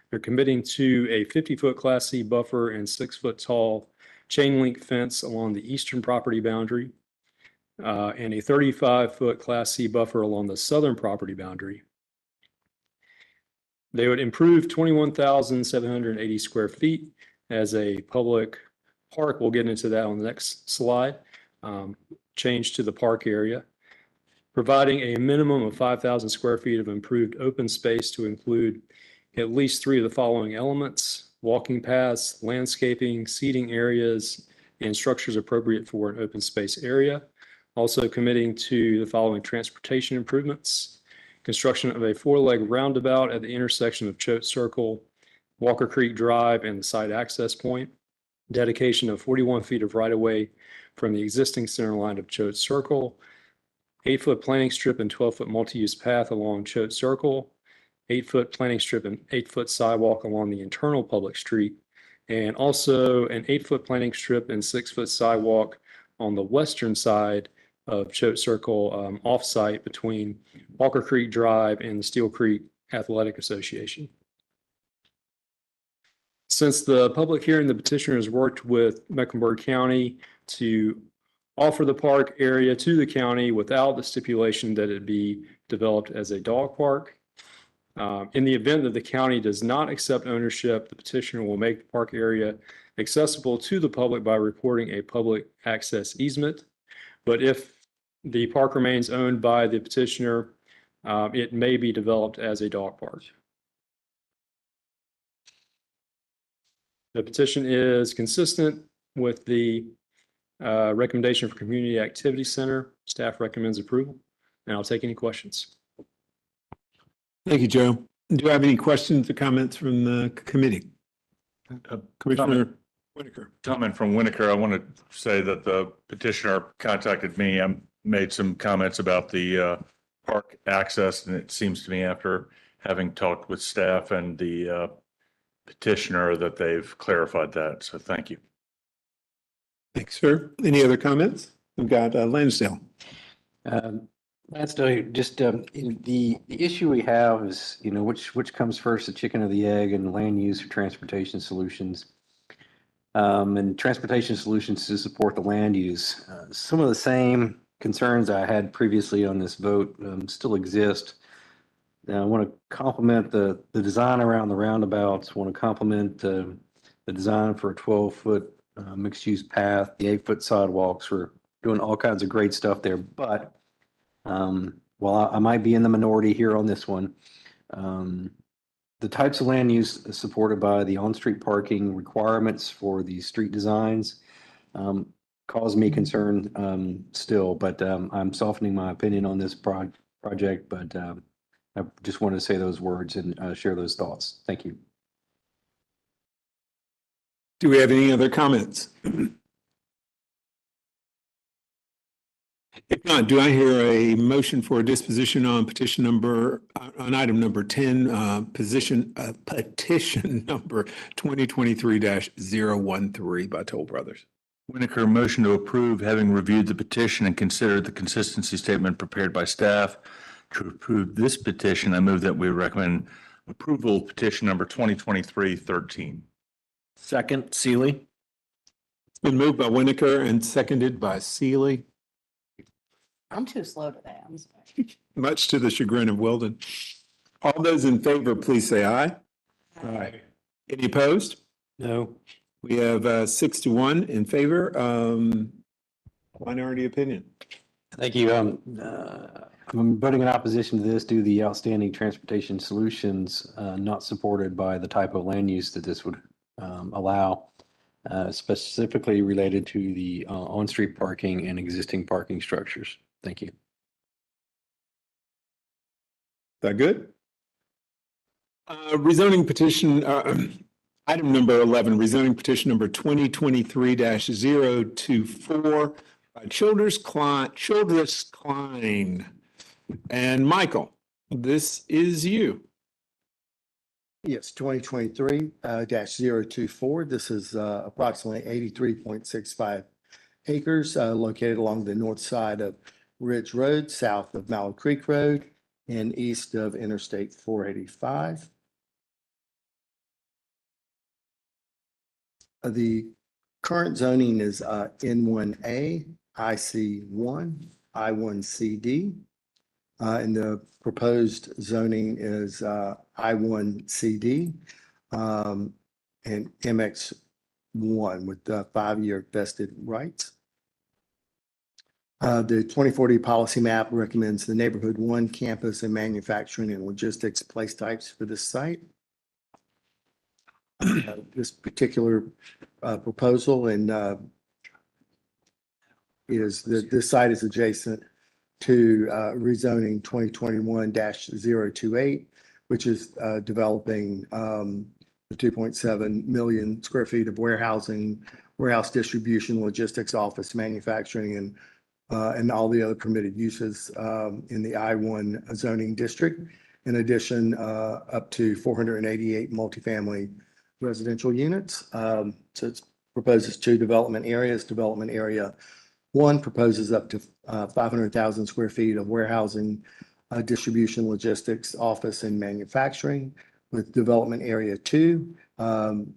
They're committing to a 50-foot Class C buffer and 6-foot tall chain link fence along the eastern property boundary and a 35-foot Class C buffer along the southern property boundary. They would improve 21,780 square feet as a public park. We'll get into that on the next slide. Change to the park area, providing a minimum of 5,000 square feet of improved open space to include at least 3 of the following elements: walking paths, landscaping, seating areas, and structures appropriate for an open space area. Also committing to the following transportation improvements: construction of a 4-leg roundabout at the intersection of Choate Circle, Walker Creek Drive, and the site access point. Dedication of 41 feet of right-of-way from the existing center line of Choate Circle. 8-foot planting strip and 12-foot multi-use path along Choate Circle. 8-foot planting strip and 8-foot sidewalk along the internal public street. And also an 8-foot planting strip and 6-foot sidewalk on the western side of Choate Circle, off-site between Walker Creek Drive and the Steel Creek Athletic Association. Since the public hearing, the petitioner has worked with Mecklenburg County to offer the park area to the county without the stipulation that it be developed as a dog park. In the event that the county does not accept ownership, the petitioner will make the park area accessible to the public by reporting a public access easement. But if the park remains owned by the petitioner, it may be developed as a dog park. The petition is consistent with the recommendation for Community Activity Center. Staff recommends approval, and I'll take any questions. Thank you, Joe. Do you have any questions or comments from the committee? Commissioner Winiker. Comment from Winiker. I want to say that the petitioner contacted me. I made some comments about the park access, and it seems to me after having talked with staff and the petitioner that they've clarified that. So thank you. Thanks, sir. Any other comments? We've got Lansdale. Lansdale, just the issue we have is, which comes first, the chicken or the egg, and land use or transportation solutions. And transportation solutions to support the land use. Some of the same concerns I had previously on this vote still exist. I want to compliment the design around the roundabouts. Want to compliment the design for a 12-foot mixed-use path, the 8-foot sidewalks. We're doing all kinds of great stuff there. But while I might be in the minority here on this one, the types of land use supported by the on-street parking requirements for the street designs cause me concern still, but I'm softening my opinion on this project, but I just wanted to say those words and share those thoughts. Thank you. Do we have any other comments? If not, do I hear a motion for a disposition on petition number, on item number 10, petition number 2023-013 by Toll Brothers? Winokur, motion to approve, having reviewed the petition and considered the consistency statement prepared by staff. To approve this petition, I move that we recommend approval of petition number 2023-13. Second, Seeley. It's been moved by Winokur and seconded by Seeley, I'm too slow today. I'm sorry. much to the chagrin of Weldon. All those in favor, please say aye. Aye. Any opposed? No. We have 6-1 in favor. Minority opinion. Thank you. I'm voting in opposition to this due to the outstanding transportation solutions not supported by the type of land use that this would allow, specifically related to the on-street parking and existing parking structures. Thank you. Is that good? Rezoning petition, item number 11, rezoning petition number 2023-024 by Childress Klein. And Michael, this is you. Yes, 2023-024. This is approximately 83.65 acres located along the north side of Ridge Road, south of Mallow Creek Road, and east of Interstate 485. The current zoning is N1A, IC1, I1CD. And the proposed zoning is I1CD and MX1 with 5-year vested rights. The 2040 policy map recommends the neighborhood 1 campus and manufacturing and logistics place types for this site. This particular proposal and is that this site is adjacent to rezoning 2021-028, which is developing the 2.7 million square feet of warehousing, warehouse distribution, logistics, office, manufacturing, and all the other permitted uses in the I-1 zoning district. In addition, up to 488 multifamily residential units. So it proposes 2 development areas. Development area 1 proposes up to 500,000 square feet of warehousing, distribution, logistics, office, and manufacturing. With development area 2,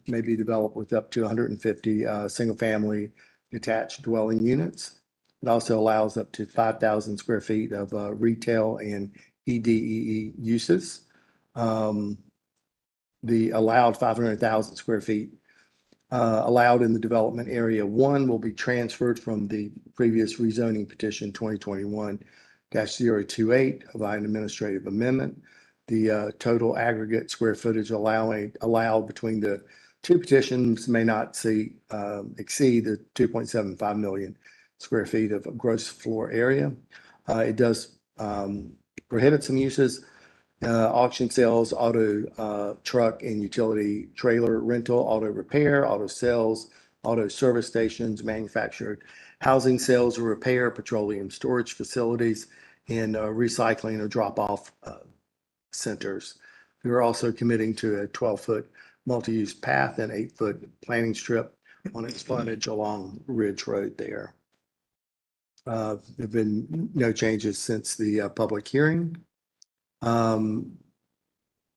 may be developed with up to 150 single-family detached dwelling units. It also allows up to 5,000 square feet of retail and EDEE uses. The allowed 500,000 square feet allowed in the development area 1 will be transferred from the previous rezoning petition 2021-028 by an administrative amendment. The total aggregate square footage allowed between the 2 petitions may not exceed the 2.75 million square feet of gross floor area. It does prohibit some uses. Auction sales, auto, truck and utility trailer rental, auto repair, auto sales, auto service stations, manufactured housing sales or repair, petroleum storage facilities, and recycling or drop-off centers. We are also committing to a 12-foot multi-use path and 8-foot planting strip on its frontage along Ridge Road there. There have been no changes since the public hearing. And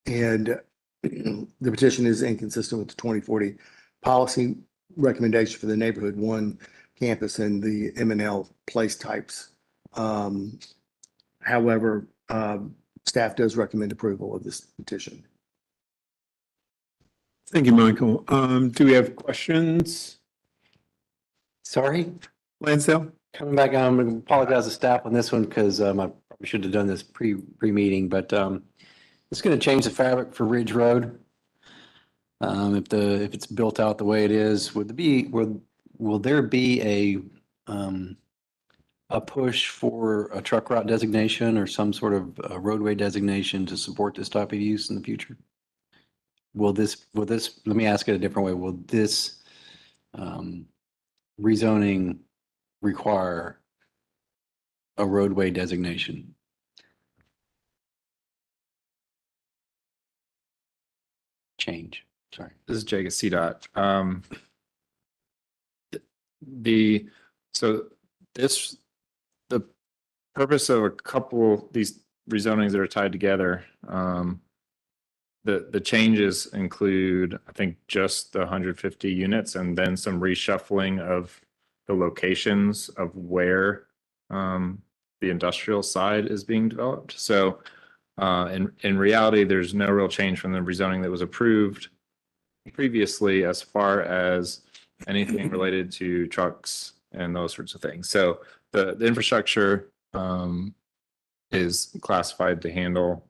the petition is inconsistent with the 2040 policy recommendation for the neighborhood 1 campus and the M&L place types. However, staff does recommend approval of this petition. Thank you, Michael. Do we have questions? Sorry, Lansdale? coming back, I'm going to apologize to staff on this one because I probably should have done this pre-meeting, but it's going to change the fabric for Ridge Road. If it's built out the way it is, will there be a push for a truck route designation or some sort of roadway designation to support this type of use in the future? Will this, let me ask it a different way. Will this rezoning require a roadway designation? Change, sorry. This is Jake at CDOT. So the purpose of a couple, these rezonings that are tied together, the changes include, I think, just the 150 units and then some reshuffling of the locations of where the industrial side is being developed. So in reality, there's no real change from the rezoning that was approved previously as far as anything related to trucks and those sorts of things. So the infrastructure is classified to handle,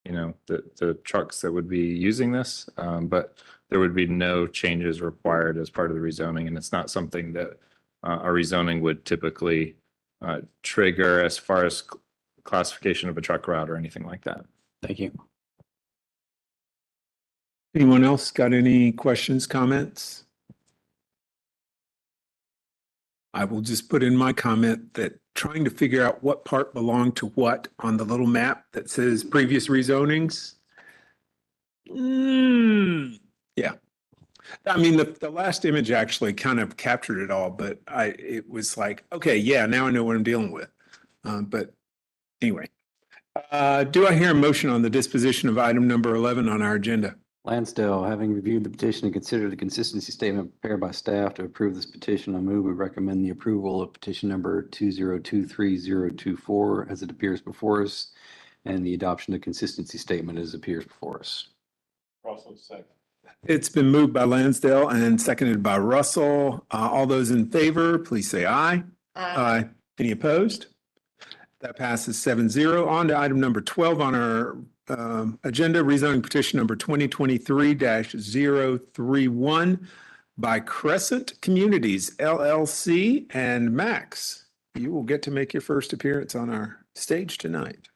the trucks that would be using this, but there would be no changes required as part of the rezoning, and it's not something that a rezoning would typically trigger as far as classification of a truck route or anything like that. Thank you. Anyone else got any questions, comments? I will just put in my comment that trying to figure out what part belonged to what on the little map that says previous rezonings. Yeah. I mean, the last image actually kind of captured it all, but it was like, okay, yeah, now I know what I'm dealing with. But anyway, do I hear a motion on the disposition of item number 11 on our agenda? Lansdale, having reviewed the petition and considered the consistency statement prepared by staff to approve this petition, I move we recommend the approval of petition number 2023-024 as it appears before us, and the adoption of the consistency statement as it appears before us. Russell, second. It's been moved by Lansdale and seconded by Russell. All those in favor, please say aye. Aye. Any opposed? That passes 7-0. On to item number 12 on our agenda, rezoning petition number 2023-031 by Crescent Communities LLC. And Max, you will get to make your first appearance on our stage tonight.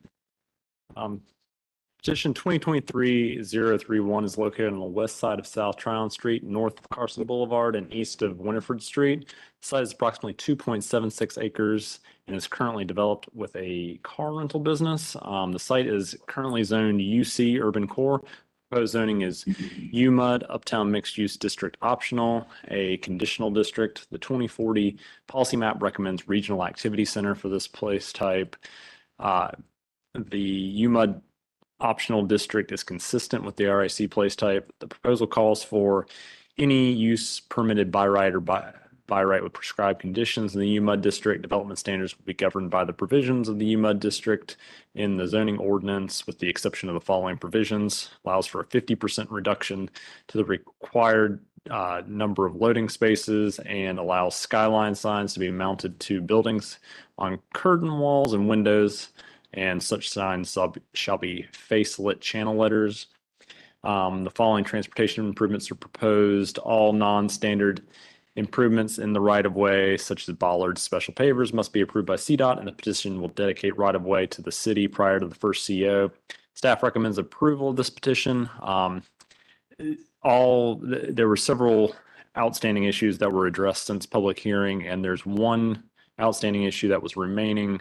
Petition 2023-031 is located on the west side of South Tryon Street, north of Carson Boulevard and east of Winifred Street. The site is approximately 2.76 acres and is currently developed with a car rental business. The site is currently zoned UC Urban Core. Proposed zoning is UMUD, Uptown Mixed Use District Optional, a conditional district. The 2040 policy map recommends Regional Activity Center for this place type. The UMUD optional district is consistent with the RIC place type. The proposal calls for any use permitted by right or by right with prescribed conditions in the UMUD district. Development standards will be governed by the provisions of the UMUD district in the zoning ordinance, with the exception of the following provisions. Allows for a 50% reduction to the required number of loading spaces, and allows skyline signs to be mounted to buildings on curtain walls and windows, and such signs shall be face-lit channel letters. The following transportation improvements are proposed. All non-standard improvements in the right-of-way, such as bollards, special pavers, must be approved by CDOT, and the petition will dedicate right-of-way to the city prior to the first CO. Staff recommends approval of this petition. There were several outstanding issues that were addressed since public hearing, and there's one outstanding issue that was remaining,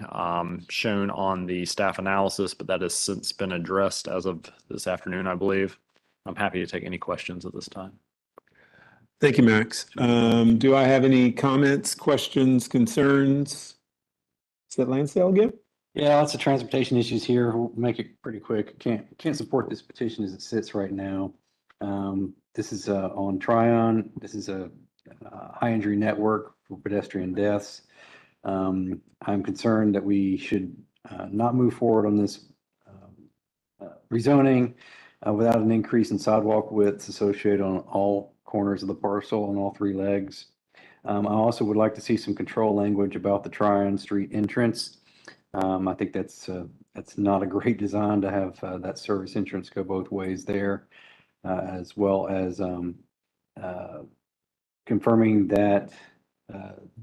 shown on the staff analysis, but that has since been addressed as of this afternoon, I believe. I'm happy to take any questions at this time. Thank you, Max. Do I have any comments, questions, concerns? Is that Lansdale again? Yeah, lots of transportation issues here. We'll make it pretty quick. Can't support this petition as it sits right now. This is on Tryon. This is a high injury network for pedestrian deaths. I'm concerned that we should not move forward on this rezoning without an increase in sidewalk widths associated on all corners of the parcel on all three legs. I also would like to see some control language about the Tryon Street entrance. I think that's not a great design to have that service entrance go both ways there, as well as confirming that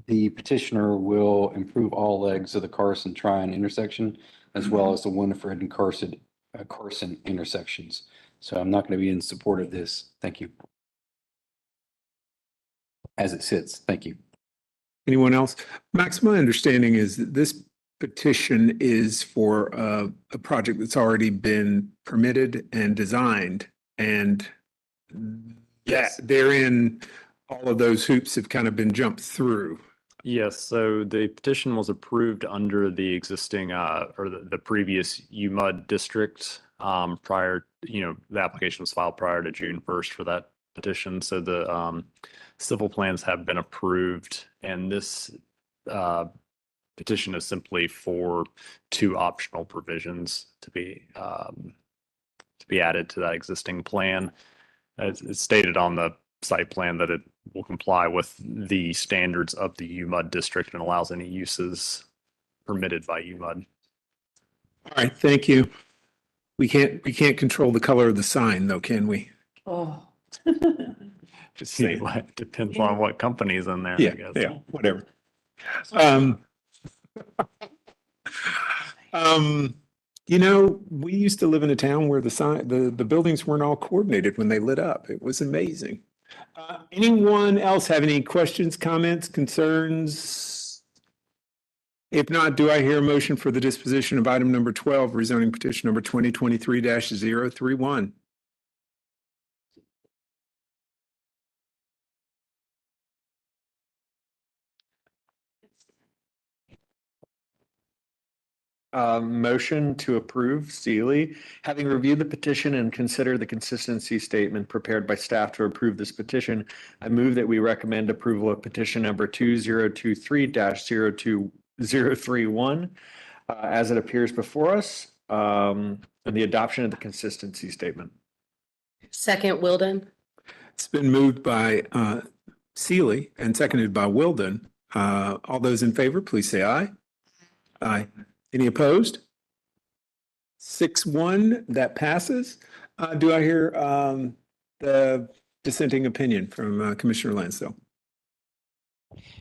the petitioner will improve all legs of the Carson Tryon intersection, as well as the Winifred and Carson intersections. So I'm not going to be in support of this. Thank you. as it sits. Thank you. Anyone else? Max, my understanding is that this petition is for a project that's already been permitted and designed, and that Yes. therein, all of those hoops have kind of been jumped through. Yes, so the petition was approved under the existing, or the previous UMUD district, prior, the application was filed prior to June 1st for that petition. So the, civil plans have been approved, and this, petition is simply for two optional provisions to be added to that existing plan. It's stated on the site plan that it will comply with the standards of the UMUD district and allows any uses permitted by UMUD. All right, thank you. We can't control the color of the sign though, can we? Oh. Just say what depends on what company's in there, I Yeah, guess. yeah, whatever. We used to live in a town where the buildings weren't all coordinated when they lit up. It was amazing. Anyone else have any questions, comments, concerns? If not, do I hear a motion for the disposition of item number 12, rezoning petition number 2023-031? Motion to approve Sealy. Having reviewed the petition and consider the consistency statement prepared by staff to approve this petition, I move that we recommend approval of petition number 2023-02031 as it appears before us, and the adoption of the consistency statement. Second, Wilden. It's been moved by Sealy and seconded by Wilden. All those in favor, please say aye. Aye. Any opposed? 6-1, that passes. Do I hear the dissenting opinion from Commissioner Lansdale?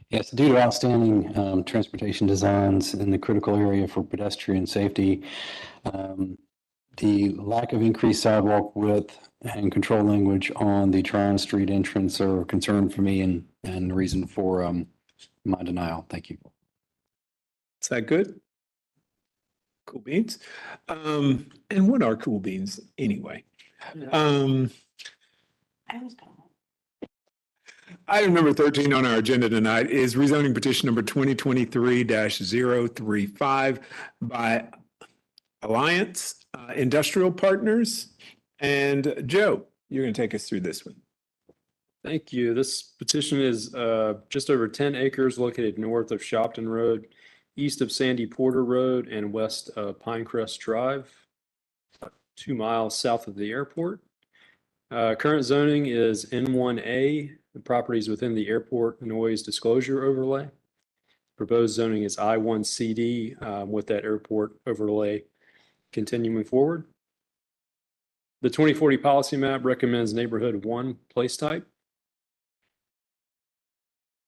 Yes, due to outstanding transportation designs in the critical area for pedestrian safety, the lack of increased sidewalk width and control language on the Tryon Street entrance are a concern for me and reason for my denial. Thank you. Is that good? Cool beans. And what are cool beans anyway? Item number 13 on our agenda tonight is rezoning petition number 2023-035 by Alliance Industrial Partners. And Joe, you're going to take us through this one. Thank you. This petition is just over 10 acres located north of Shopton Road, east of Sandy Porter Road, and west of Pinecrest Drive, 2 miles south of the airport. Current zoning is N1A. The property is within the airport noise disclosure overlay. Proposed zoning is I1CD with that airport overlay continuing forward. The 2040 policy map recommends neighborhood 1 place type.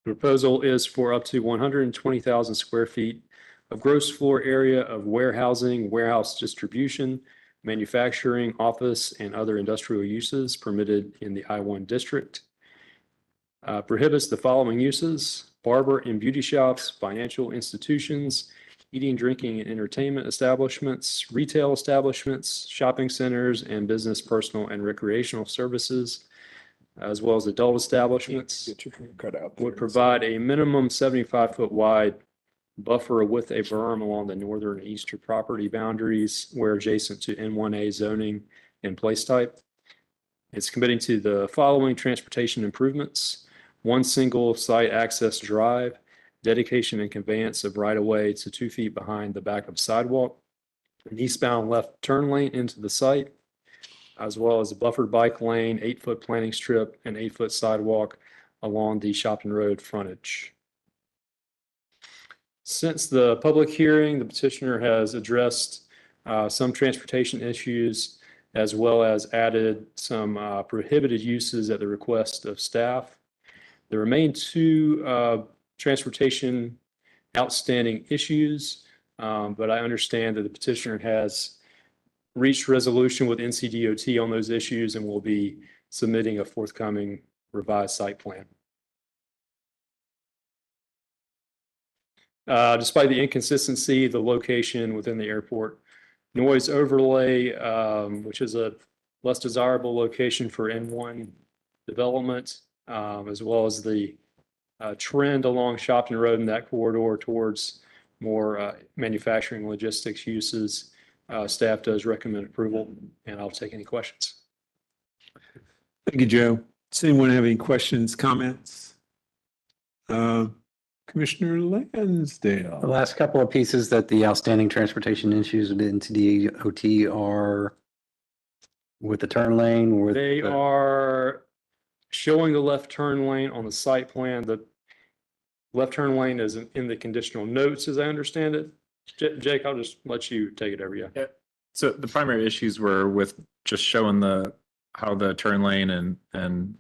The proposal is for up to 120,000 square feet of gross floor area of warehousing, warehouse distribution, manufacturing, office, and other industrial uses permitted in the I-1 district. Prohibits the following uses: barber and beauty shops, financial institutions, eating, drinking, and entertainment establishments, retail establishments, shopping centers, and business, personal, and recreational services, as well as adult establishments. Get your cut out. Would provide a minimum 75-foot wide buffer with a berm along the northern and eastern property boundaries where adjacent to N1A zoning and place type. It's committing to the following transportation improvements: 1 single site access drive, dedication and conveyance of right-of-way to 2 feet behind the back of sidewalk, an eastbound left turn lane into the site, as well as a buffered bike lane, 8-foot planting strip, and 8-foot sidewalk along the Shopton Road frontage. Since the public hearing, the petitioner has addressed some transportation issues, as well as added some prohibited uses at the request of staff. There remain 2 transportation outstanding issues, but I understand that the petitioner has reached resolution with NCDOT on those issues and will be submitting a forthcoming revised site plan. Despite the inconsistency, the location within the airport noise overlay, which is a less desirable location for N1 development, as well as the trend along Shopton Road in that corridor towards more manufacturing logistics uses. Staff does recommend approval, and I'll take any questions. Thank you, Joe. Does anyone have any questions, comments? Commissioner Lansdale. The last couple of pieces that the outstanding transportation issues into the OT are with the turn lane or They are showing the left turn lane on the site plan. The left turn lane is in the conditional notes, as I understand it. Jake, I'll just let you take it over. Yeah. So the primary issues were with just showing how the turn lane and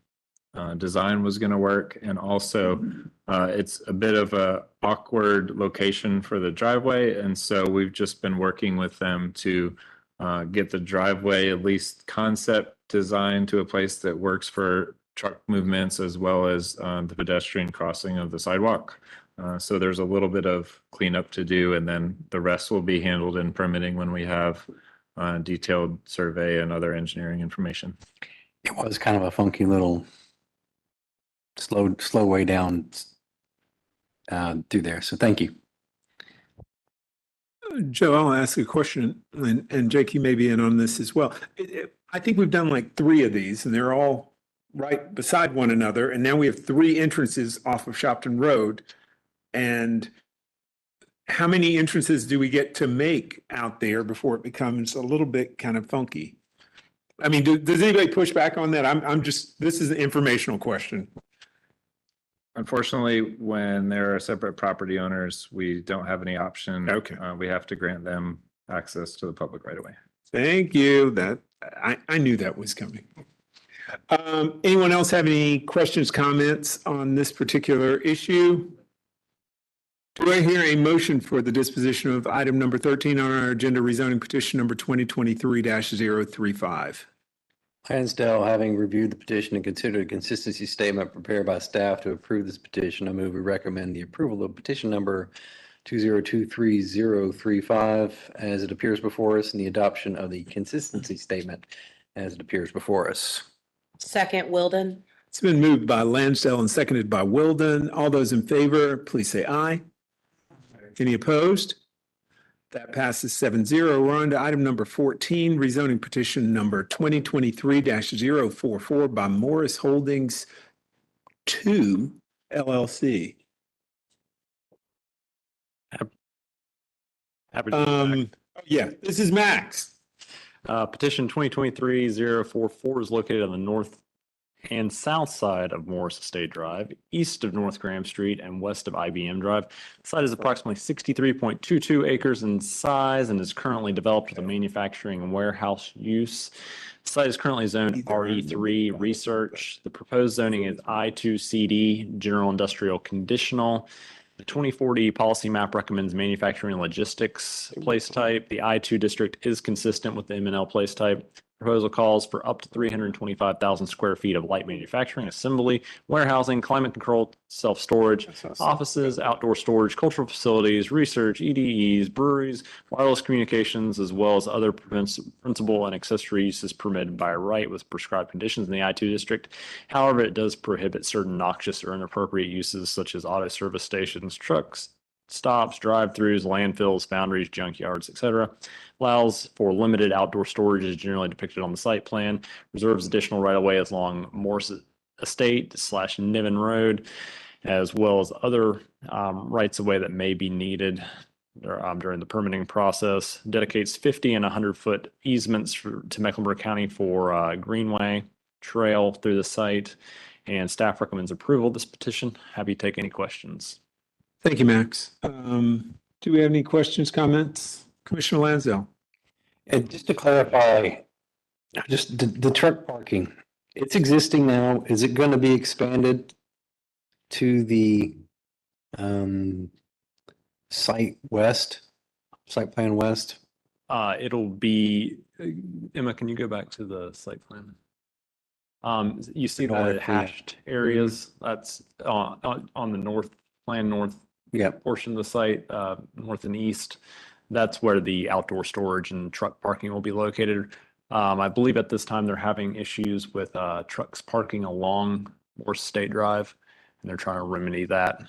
design was going to work, and also it's a bit of a awkward location for the driveway, and so we've just been working with them to get the driveway at least concept design to a place that works for truck movements as well as the pedestrian crossing of the sidewalk. So there's a little bit of cleanup to do, and then the rest will be handled in permitting when we have detailed survey and other engineering information. it was kind of a funky little slow way down through there. So thank you. Joe, I'll ask a question, and Jake, you may be in on this as well. I think we've done like 3 of these, and they're all right beside one another, and now we have 3 entrances off of Shopton Road. And how many entrances do we get to make out there before it becomes a little bit kind of funky? I mean, does anybody push back on that? I'm just, this is an informational question. Unfortunately, when there are separate property owners, we don't have any option. Okay. We have to grant them access to the public right away. Thank you. That I knew that was coming. Anyone else have any questions, comments on this particular issue? Do I hear a motion for the disposition of item number 13 on our agenda, rezoning petition number 2023-035? Lansdale, having reviewed the petition and considered a consistency statement prepared by staff to approve this petition, I move we recommend the approval of petition number 2023-035 as it appears before us and the adoption of the consistency statement as it appears before us. Second, Wilden. It's been moved by Lansdale and seconded by Wilden. All those in favor, please say aye. Any opposed? That passes 7-0. We're on to item number 14, rezoning petition number 2023-044 by Morris Holdings 2 LLC. Happy to Yeah, this is Max. Petition 2023-044 is located on the north and south side of Morris Estate Drive, east of North Graham Street and west of IBM Drive. The site is approximately 63.22 acres in size and is currently developed with a manufacturing and warehouse use. The site is currently zoned RE3 research. The proposed zoning is I2CD, general industrial conditional. The 2040 policy map recommends manufacturing and logistics place type. The I2 district is consistent with the M&L place type. Proposal calls for up to 325,000 square feet of light manufacturing, assembly, warehousing, climate control, self-storage, offices, outdoor storage, cultural facilities, research, EDEs, breweries, wireless communications, as well as other principal and accessory uses permitted by right with prescribed conditions in the I2 district. However, it does prohibit certain noxious or inappropriate uses such as auto service stations, trucks, stops, drive-throughs, landfills, foundries, junkyards, etc. Allows for limited outdoor storage as generally depicted on the site plan. Reserves additional right-of-way along Morris Estate / Niven Road, as well as other rights-of-way that may be needed during the permitting process. Dedicates 50 and 100-foot easements to Mecklenburg County for Greenway Trail through the site. And staff recommends approval of this petition. Happy to take any questions. Thank you, Max. Do we have any questions, comments? Commissioner Lansdale. And just to clarify, just the truck parking, it's existing now. Is it going to be expanded to the site plan west? It'll be, Emma, can you go back to the site plan? You see the hashed areas, that's on the north Yeah. portion of the site, north and east. That's where the outdoor storage and truck parking will be located. I believe at this time they're having issues with trucks parking along Morse State Drive, and they're trying to remedy that.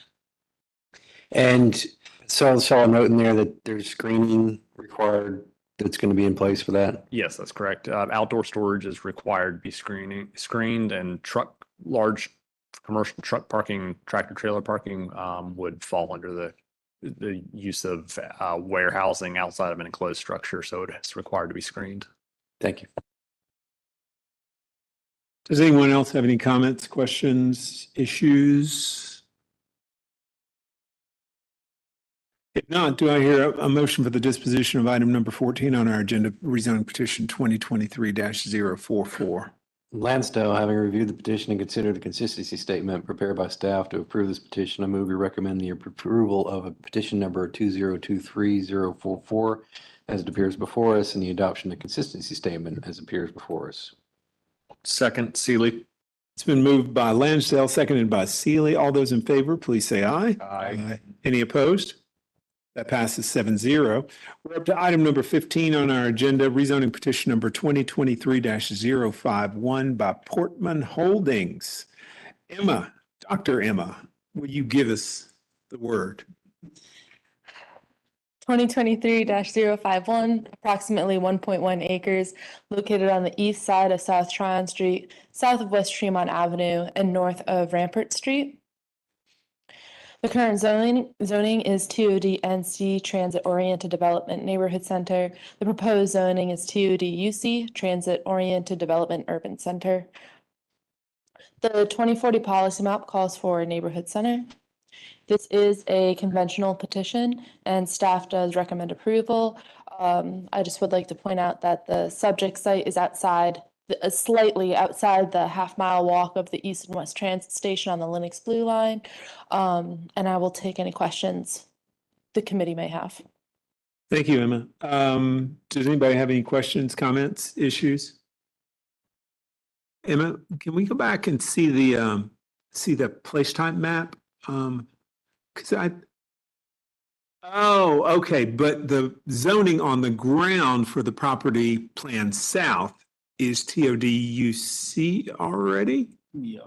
And so I saw a note in there that there's screening required that's going to be in place for that. Yes, that's correct. Outdoor storage is required to be screened, and large commercial truck parking, tractor trailer parking would fall under the use of warehousing outside of an enclosed structure, so it's required to be screened. Thank you. Does anyone else have any comments, questions, issues? If not, do I hear a motion for the disposition of item number 14 on our agenda, rezoning petition 2023-044? Lansdale, having reviewed the petition and considered the consistency statement prepared by staff to approve this petition, I move we recommend the approval of a petition number 2023-044 as it appears before us and the adoption of the consistency statement as appears before us. Second, Seeley. It's been moved by Lansdale, seconded by Seeley. All those in favor, please say aye. Aye. Any opposed? That passes 7-0. We're up to item number 15 on our agenda, rezoning petition number 2023-051 by Portman Holdings. Emma, Dr. Emma, will you give us the word? 2023-051, approximately 1.1 acres, located on the east side of South Tryon Street, south of West Tremont Avenue, and north of Rampart Street. The current zoning is TOD NC Transit Oriented Development Neighborhood Center. The proposed zoning is TOD UC Transit Oriented Development Urban Center. The 2040 policy map calls for a neighborhood center. This is a conventional petition and staff does recommend approval. I just would like to point out that the subject site is slightly outside the half-mile walk of the East and West Transit Station on the Lennox Blue Line. And I will take any questions the committee may have. Thank you, Emma. Does anybody have any questions, comments, issues? Emma, can we go back and see the place type map? Okay, but the zoning on the ground for the property plan south is TODUC already? Yeah.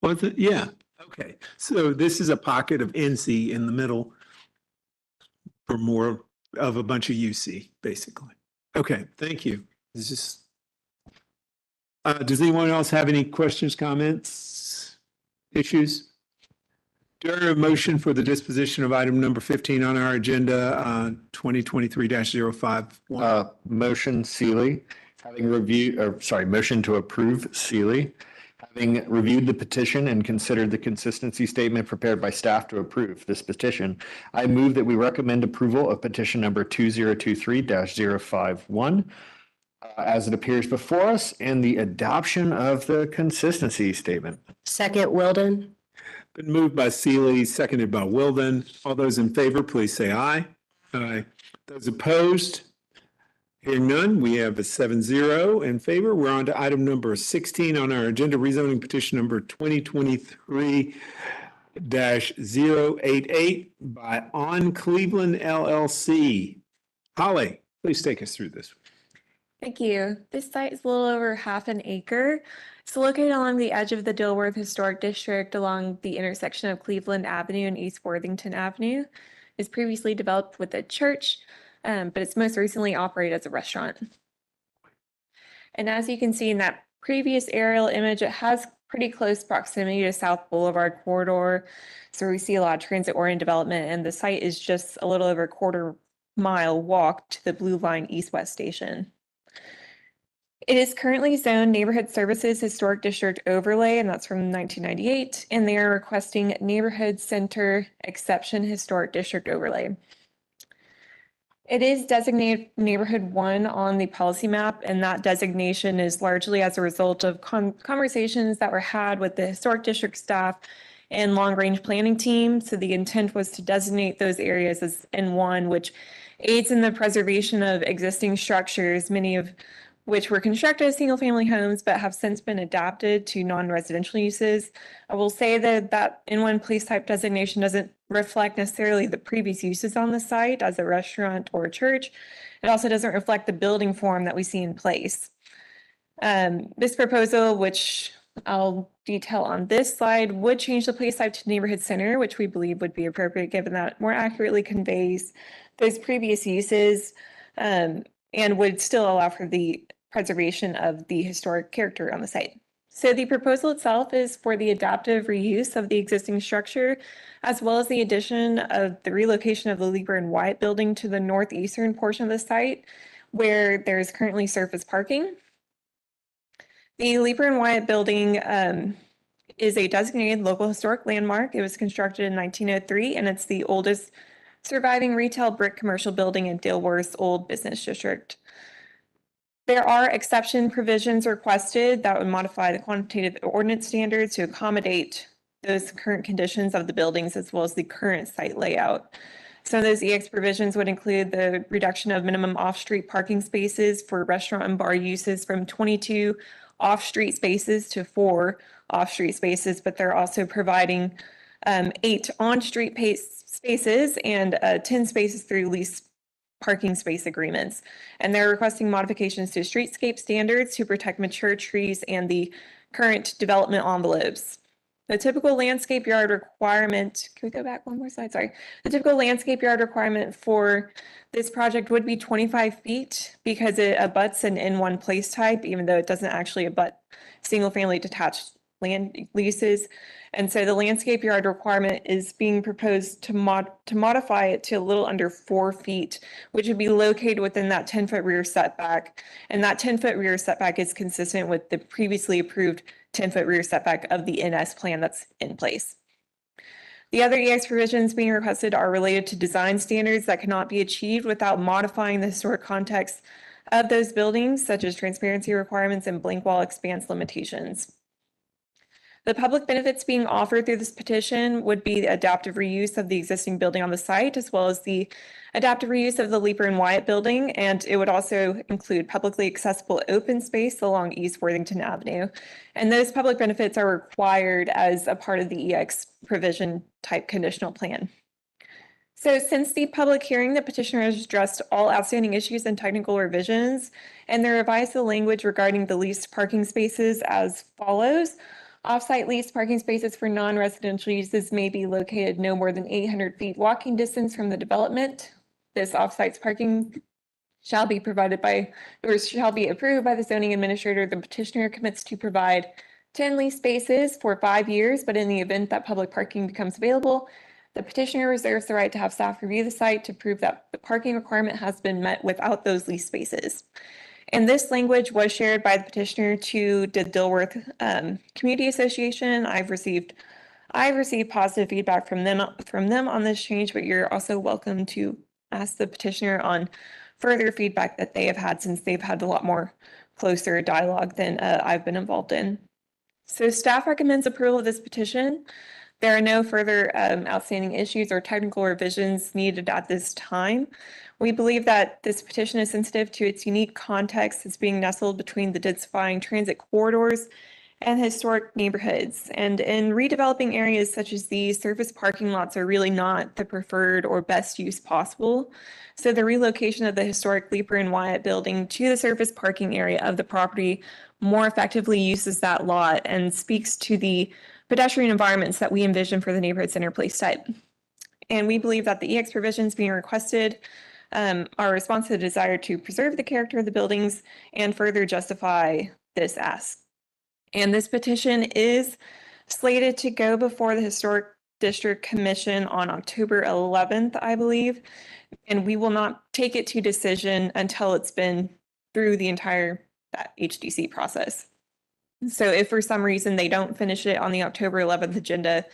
Was it? Yeah. Okay. So this is a pocket of NC in the middle for more of a bunch of UC, basically. Okay. Thank you. Does anyone else have any questions, comments, issues? Do I hear a motion for the disposition of item number 15 on our agenda, 2023-051? Motion Seeley, motion to approve Seeley. Having reviewed the petition and considered the consistency statement prepared by staff to approve this petition, I move that we recommend approval of petition number 2023-051 as it appears before us and the adoption of the consistency statement. Second, Wilden. Been moved by Seeley, seconded by Wilden. All those in favor, please say aye. Aye. Those opposed? Hearing none, we have a 7-0 in favor. We're on to item number 16 on our agenda, rezoning petition number 2023-088 by On Cleveland LLC. Holly, please take us through this. Thank you. This site is a little over half an acre. It's located along the edge of the Dilworth Historic District along the intersection of Cleveland Avenue and East Worthington Avenue. It's previously developed with a church, but it's most recently operated as a restaurant. And as you can see in that previous aerial image, it has pretty close proximity to South Boulevard corridor. So we see a lot of transit-oriented development, and the site is just a little over a quarter-mile walk to the Blue Line East-West Station. It is currently zoned Neighborhood Services Historic District Overlay, and that's from 1998, and they are requesting Neighborhood Center Exception Historic District Overlay. It is designated Neighborhood 1 on the policy map, and that designation is largely as a result of conversations that were had with the Historic District staff and long-range planning team. So the intent was to designate those areas as N1, which aids in the preservation of existing structures, many of which were constructed as single-family homes but have since been adapted to non-residential uses. I will say that N1 place type designation doesn't reflect necessarily the previous uses on the site as a restaurant or a church. It also doesn't reflect the building form that we see in place. This proposal, which I'll detail on this slide, would change the place type to neighborhood center, which we believe would be appropriate given that it more accurately conveys those previous uses, and would still allow for the preservation of the historic character on the site. So the proposal itself is for the adaptive reuse of the existing structure, as well as the addition of the relocation of the Leeper and Wyatt building to the northeastern portion of the site, where there's currently surface parking. The Leeper and Wyatt building is a designated local historic landmark. It was constructed in 1903, and it's the oldest surviving retail brick commercial building in Dilworth's Old Business District. There are exception provisions requested that would modify the quantitative ordinance standards to accommodate those current conditions of the buildings as well as the current site layout. Some of those EX provisions would include the reduction of minimum off-street parking spaces for restaurant and bar uses from 22 off-street spaces to 4 off-street spaces, but they're also providing 8 on-street spaces and 10 spaces through lease parking space agreements. And they're requesting modifications to streetscape standards to protect mature trees and the current development envelopes. The typical landscape yard requirement, can we go back one more slide? Sorry. The typical landscape yard requirement for this project would be 25 feet because it abuts an N1 place type, even though it doesn't actually abut single family detached land leases. And so the landscape yard requirement is being proposed to modify it to a little under 4 feet, which would be located within that 10-foot rear setback. And that 10-foot rear setback is consistent with the previously approved 10-foot rear setback of the NS plan that's in place. The other EX provisions being requested are related to design standards that cannot be achieved without modifying the historic context of those buildings, such as transparency requirements and blank wall expanse limitations. The public benefits being offered through this petition would be the adaptive reuse of the existing building on the site, as well as the adaptive reuse of the Leeper and Wyatt building, and it would also include publicly accessible open space along East Worthington Avenue. And those public benefits are required as a part of the EX provision type conditional plan. So since the public hearing, the petitioner has addressed all outstanding issues and technical revisions, and they revised the language regarding the leased parking spaces as follows. Off-site leased parking spaces for non-residential uses may be located no more than 800 feet walking distance from the development. This off-site parking shall be provided by, or shall be approved by the zoning administrator. The petitioner commits to provide 10 leased spaces for 5 years, but in the event that public parking becomes available, the petitioner reserves the right to have staff review the site to prove that the parking requirement has been met without those leased spaces. And this language was shared by the petitioner to the Dilworth Community Association. I've received positive feedback from them on this change, but you're also welcome to ask the petitioner on further feedback that they have had, since they've had a lot more closer dialogue than I've been involved in. So staff recommends approval of this petition. There are no further outstanding issues or technical revisions needed at this time. We believe that this petition is sensitive to its unique context as being nestled between the densifying transit corridors and historic neighborhoods. And in redeveloping areas such as these, surface parking lots are really not the preferred or best use possible. So the relocation of the historic Leeper and Wyatt building to the surface parking area of the property more effectively uses that lot and speaks to the pedestrian environments that we envision for the neighborhood center place type. And we believe that the EX provisions being requested are a response to the desire to preserve the character of the buildings and further justify this ask. And this petition is slated to go before the Historic District Commission on October 11th, I believe. And we will not take it to decision until it's been through the entire HDC process. So if for some reason they don't finish it on the October 11th agenda,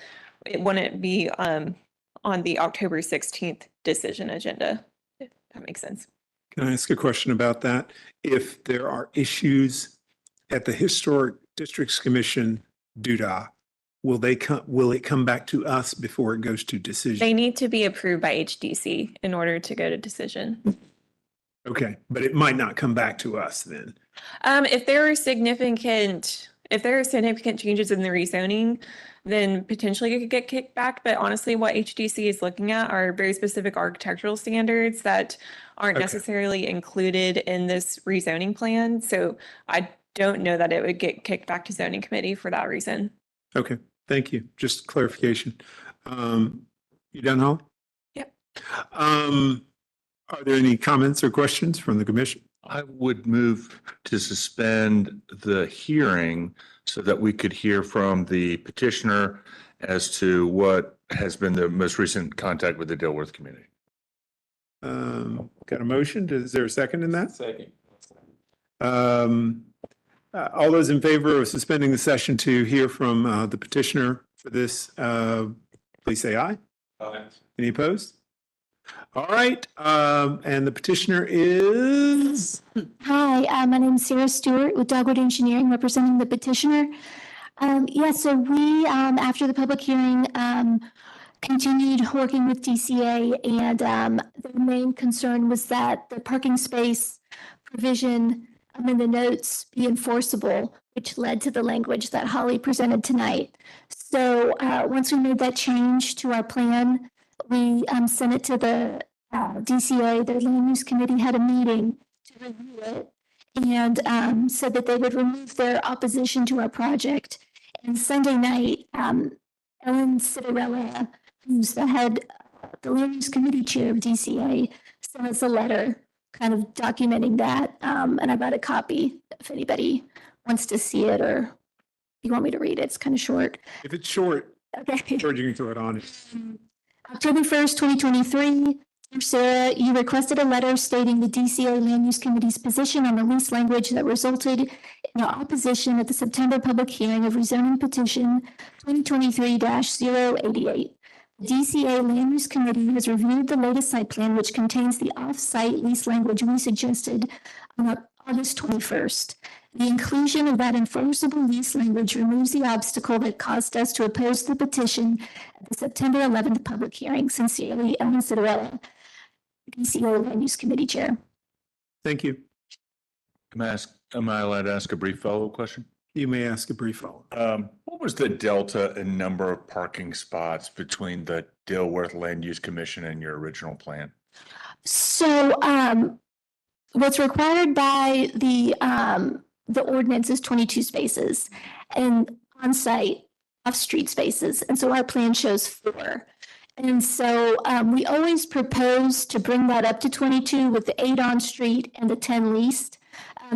it wouldn't be on the October 16th decision agenda. If that makes sense. Can I ask a question about that? If there are issues at the Historic Districts Commission, will it come back to us before it goes to decision? They need to be approved by HDC in order to go to decision. Okay, but it might not come back to us then. If there are significant if there are significant changes in the rezoning, then potentially it could get kicked back. But honestly, what HDC is looking at are very specific architectural standards that aren't Okay. necessarily included in this rezoning plan. So I don't know that it would get kicked back to zoning committee for that reason. Okay, thank you. Just clarification. You done, Holly? Yep. Are there any comments or questions from the commission? I would move to suspend the hearing so that we could hear from the petitioner as to what has been the most recent contact with the Dilworth community. Got a motion? Is there a second in that? Second. All those in favor of suspending the session to hear from the petitioner for this, please say aye. Aye. Any opposed? All right, and the petitioner is? Hi, my name is Sarah Stewart with Dogwood Engineering, representing the petitioner. So we, after the public hearing, continued working with DCA, and the main concern was that the parking space provision in the notes be enforceable, which led to the language that Holly presented tonight. So once we made that change to our plan, we sent it to the DCA. Their land use committee had a meeting to review it and said that they would remove their opposition to our project. And Sunday night, Ellen Citarella, who's the head, the land use committee chair of DCA, sent us a letter kind of documenting that. And I got a copy if anybody wants to see it or you want me to read it. It's kind of short. If it's short, Okay. George, you can throw it on. October 1st, 2023, Sarah, you requested a letter stating the DCA Land Use Committee's position on the lease language that resulted in our opposition at the September public hearing of rezoning petition 2023-088. The DCA Land Use Committee has reviewed the latest site plan, which contains the off-site lease language we suggested on August 21st. The inclusion of that enforceable lease language removes the obstacle that caused us to oppose the petition at the September 11th public hearing. Sincerely, Ellen Citarella, DCO Land Use Committee Chair. Thank you. Am I allowed to ask a brief follow-up question? You may ask a brief follow. What was the delta in number of parking spots between the Dilworth Land Use Commission and your original plan? So what's required by the ordinance is 22 spaces and on-site off-street spaces. And so our plan shows 4. And so we always propose to bring that up to 22 with the 8 on-street and the 10 leased.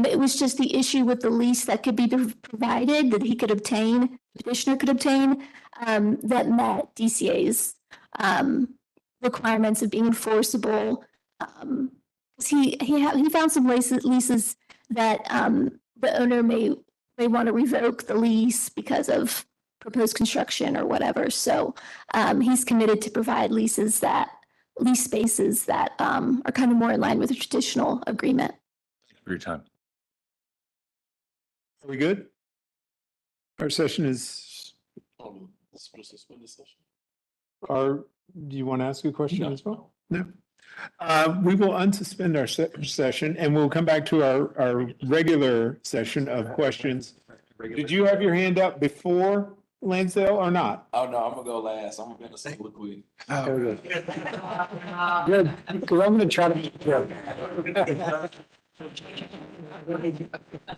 It was just the issue with the lease that could be provided that he could obtain, the petitioner could obtain, that met DCA's requirements of being enforceable. He found some leases that the owner may want to revoke the lease because of proposed construction or whatever. So he's committed to provide lease spaces that are kind of more in line with a traditional agreement. Thank you for your time. Are we good? Our session is, do you want to ask a question as well? No. We will unsuspend our session and we'll come back to our regular session of questions. Did you have your hand up before Lansdale or not? Oh, no, I'm gonna go last. I'm gonna say real quick. Good, because I'm going to try to.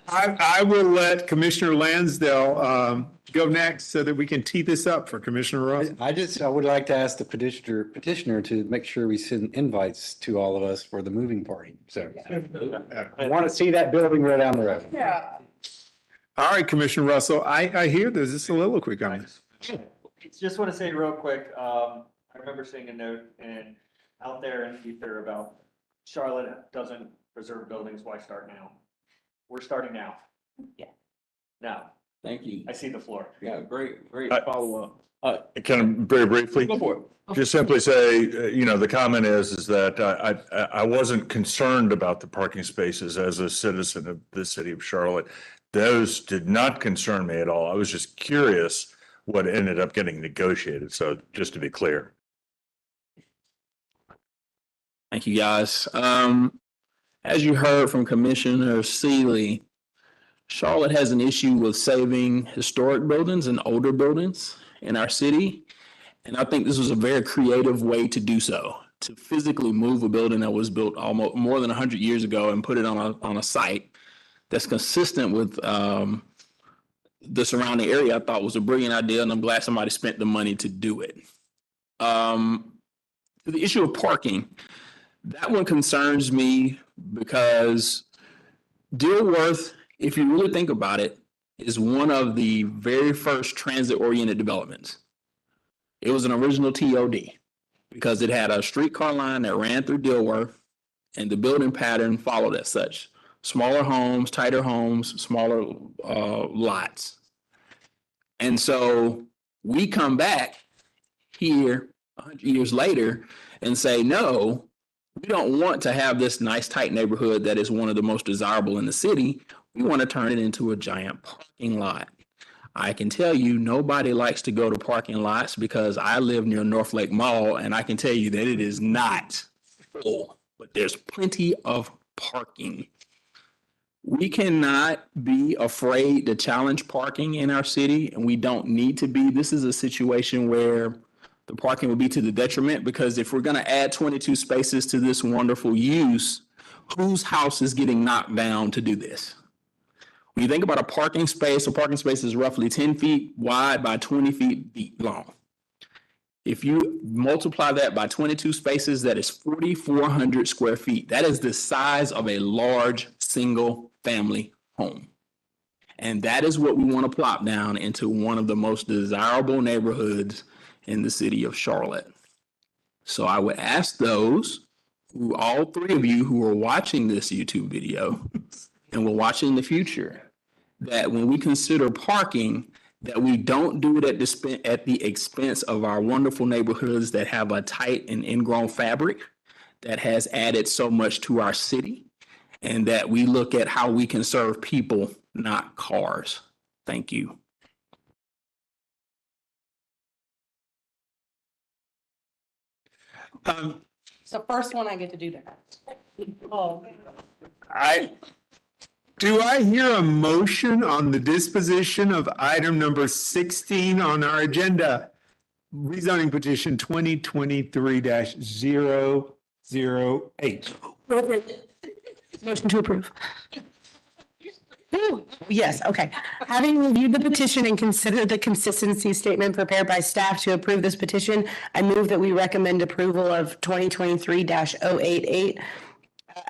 I will let Commissioner Lansdale go next so that we can tee this up for Commissioner Russell. I would like to ask the petitioner to make sure we send invites to all of us for the moving party. So I want to see that building right down the road. Yeah. All right, Commissioner Russell, I hear there's a soliloquy going. Just want to say real quick, I remember seeing a note out there in the ether about Charlotte doesn't preserve buildings, why start now? We're starting now. Yeah. Now, Thank you. I see the floor. Yeah, great follow up. Can I very briefly? Go for it. Just simply say, the comment is that I wasn't concerned about the parking spaces as a citizen of the city of Charlotte. Those did not concern me at all. I was just curious what ended up getting negotiated. So just to be clear. Thank you, guys. As you heard from Commissioner Seeley, Charlotte has an issue with saving historic buildings and older buildings in our city. And I think this was a very creative way to do so, to physically move a building that was built almost more than 100 years ago and put it on a site that's consistent with the surrounding area. I thought was a brilliant idea, and I'm glad somebody spent the money to do it. The issue of parking, that one concerns me because Dilworth, if you really think about it, is one of the very first transit-oriented developments. It was an original TOD because it had a streetcar line that ran through Dilworth, and the building pattern followed as such. Smaller homes, tighter homes, smaller lots. And so we come back here 100 years later and say, no, we don't want to have this nice tight neighborhood that is one of the most desirable in the city. We want to turn it into a giant parking lot. I can tell you nobody likes to go to parking lots because I live near North Lake Mall, and I can tell you that it is not full, but there's plenty of parking. We cannot be afraid to challenge parking in our city, and we don't need to be. This is a situation where the parking would be to the detriment, because if we're going to add 22 spaces to this wonderful use, whose house is getting knocked down to do this? When you think about a parking space is roughly 10 feet wide by 20 feet long. If you multiply that by 22 spaces, that is 4,400 square feet. That is the size of a large single family home. And that is what we want to plop down into one of the most desirable neighborhoods in the city of Charlotte. So I would ask those who, all three of you who are watching this YouTube video and will watch it in the future, that when we consider parking, that we don't do it at the expense of our wonderful neighborhoods that have a tight and ingrown fabric that has added so much to our city, and that we look at how we can serve people, not cars. Thank you. So first one I get to do that. Oh. Do I hear a motion on the disposition of item number 16 on our agenda? Rezoning petition 2023-008. Motion to approve. Ooh, yes, okay. Having reviewed the petition and considered the consistency statement prepared by staff to approve this petition, I move that we recommend approval of 2023-088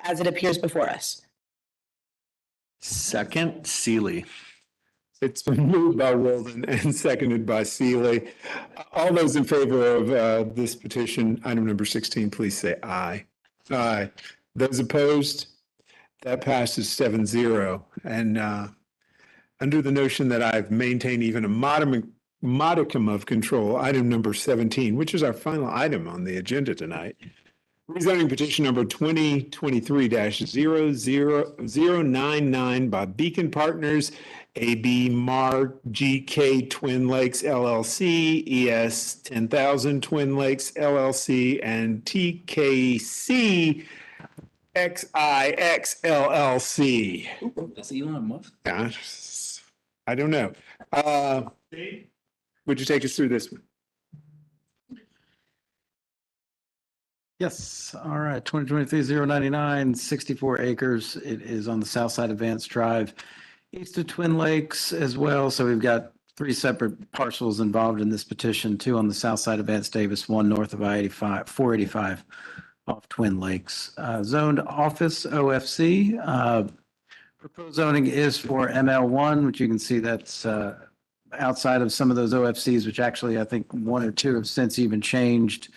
as it appears before us. Second, Seeley. It's been moved by Wilden and seconded by Seeley. All those in favor of this petition, item number 16, please say aye. Aye. Those opposed? That passes 7-0. And under the notion that I've maintained even a modicum of control, item number 17, which is our final item on the agenda tonight, rezoning petition number 2023-00099 by Beacon Partners, AB Mar GK Twin Lakes LLC, ES 10,000 Twin Lakes LLC, and TKC XIX LLC. That's Elon Musk. I don't know. Would you take us through this one? Yes, all right, 2023-099, 64 acres. It is on the south side of Vance Drive, east of Twin Lakes as well. So we've got three separate parcels involved in this petition, two on the south side of Vance Davis, one north of I-85, 485 off Twin Lakes. Zoned office OFC. Proposed zoning is for ML1, which you can see that's outside of some of those OFCs, which actually I think one or two have since even changed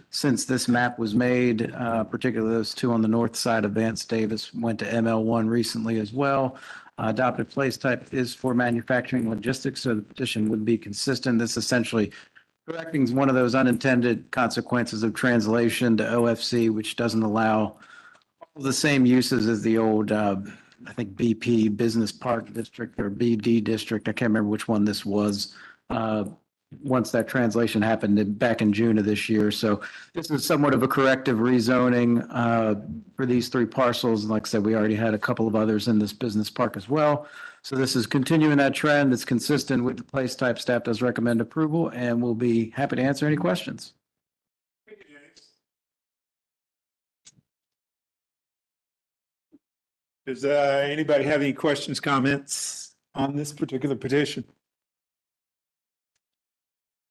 since this map was made, particularly those two on the north side of Vance Davis went to ML1 recently as well. Adopted place type is for manufacturing logistics, so the petition would be consistent. This essentially correcting one of those unintended consequences of translation to OFC, which doesn't allow all the same uses as the old I think BP Business Park District or BD District. I can't remember which one this was. Once that translation happened back in June of this year. So this is somewhat of a corrective rezoning for these three parcels. And like I said, we already had a couple of others in this business park as well. So this is continuing that trend that's consistent with the place type. Staff does recommend approval, and we'll be happy to answer any questions. Does anybody have any questions, comments on this particular petition?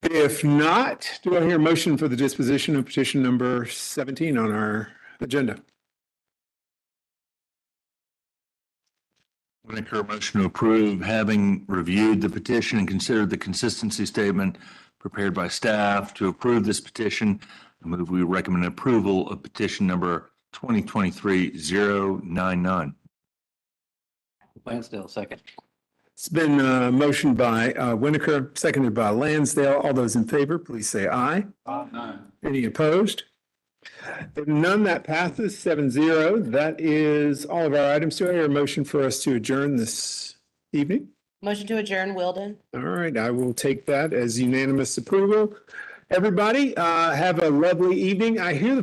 If not, do I hear a motion for the disposition of petition number 17 on our agenda? Winiker, motion to approve, having reviewed the petition and considered the consistency statement prepared by staff to approve this petition. I move we recommend approval of petition number 2023-099. Lansdale, second. It's been motioned by Winiker, seconded by Lansdale. All those in favor, please say aye. Aye. Any opposed? If none, that passes 7-0. That is all of our items. Do I hear a motion for us to adjourn this evening? Motion to adjourn, Wilden. All right, I will take that as unanimous approval. Everybody, have a lovely evening. I hear the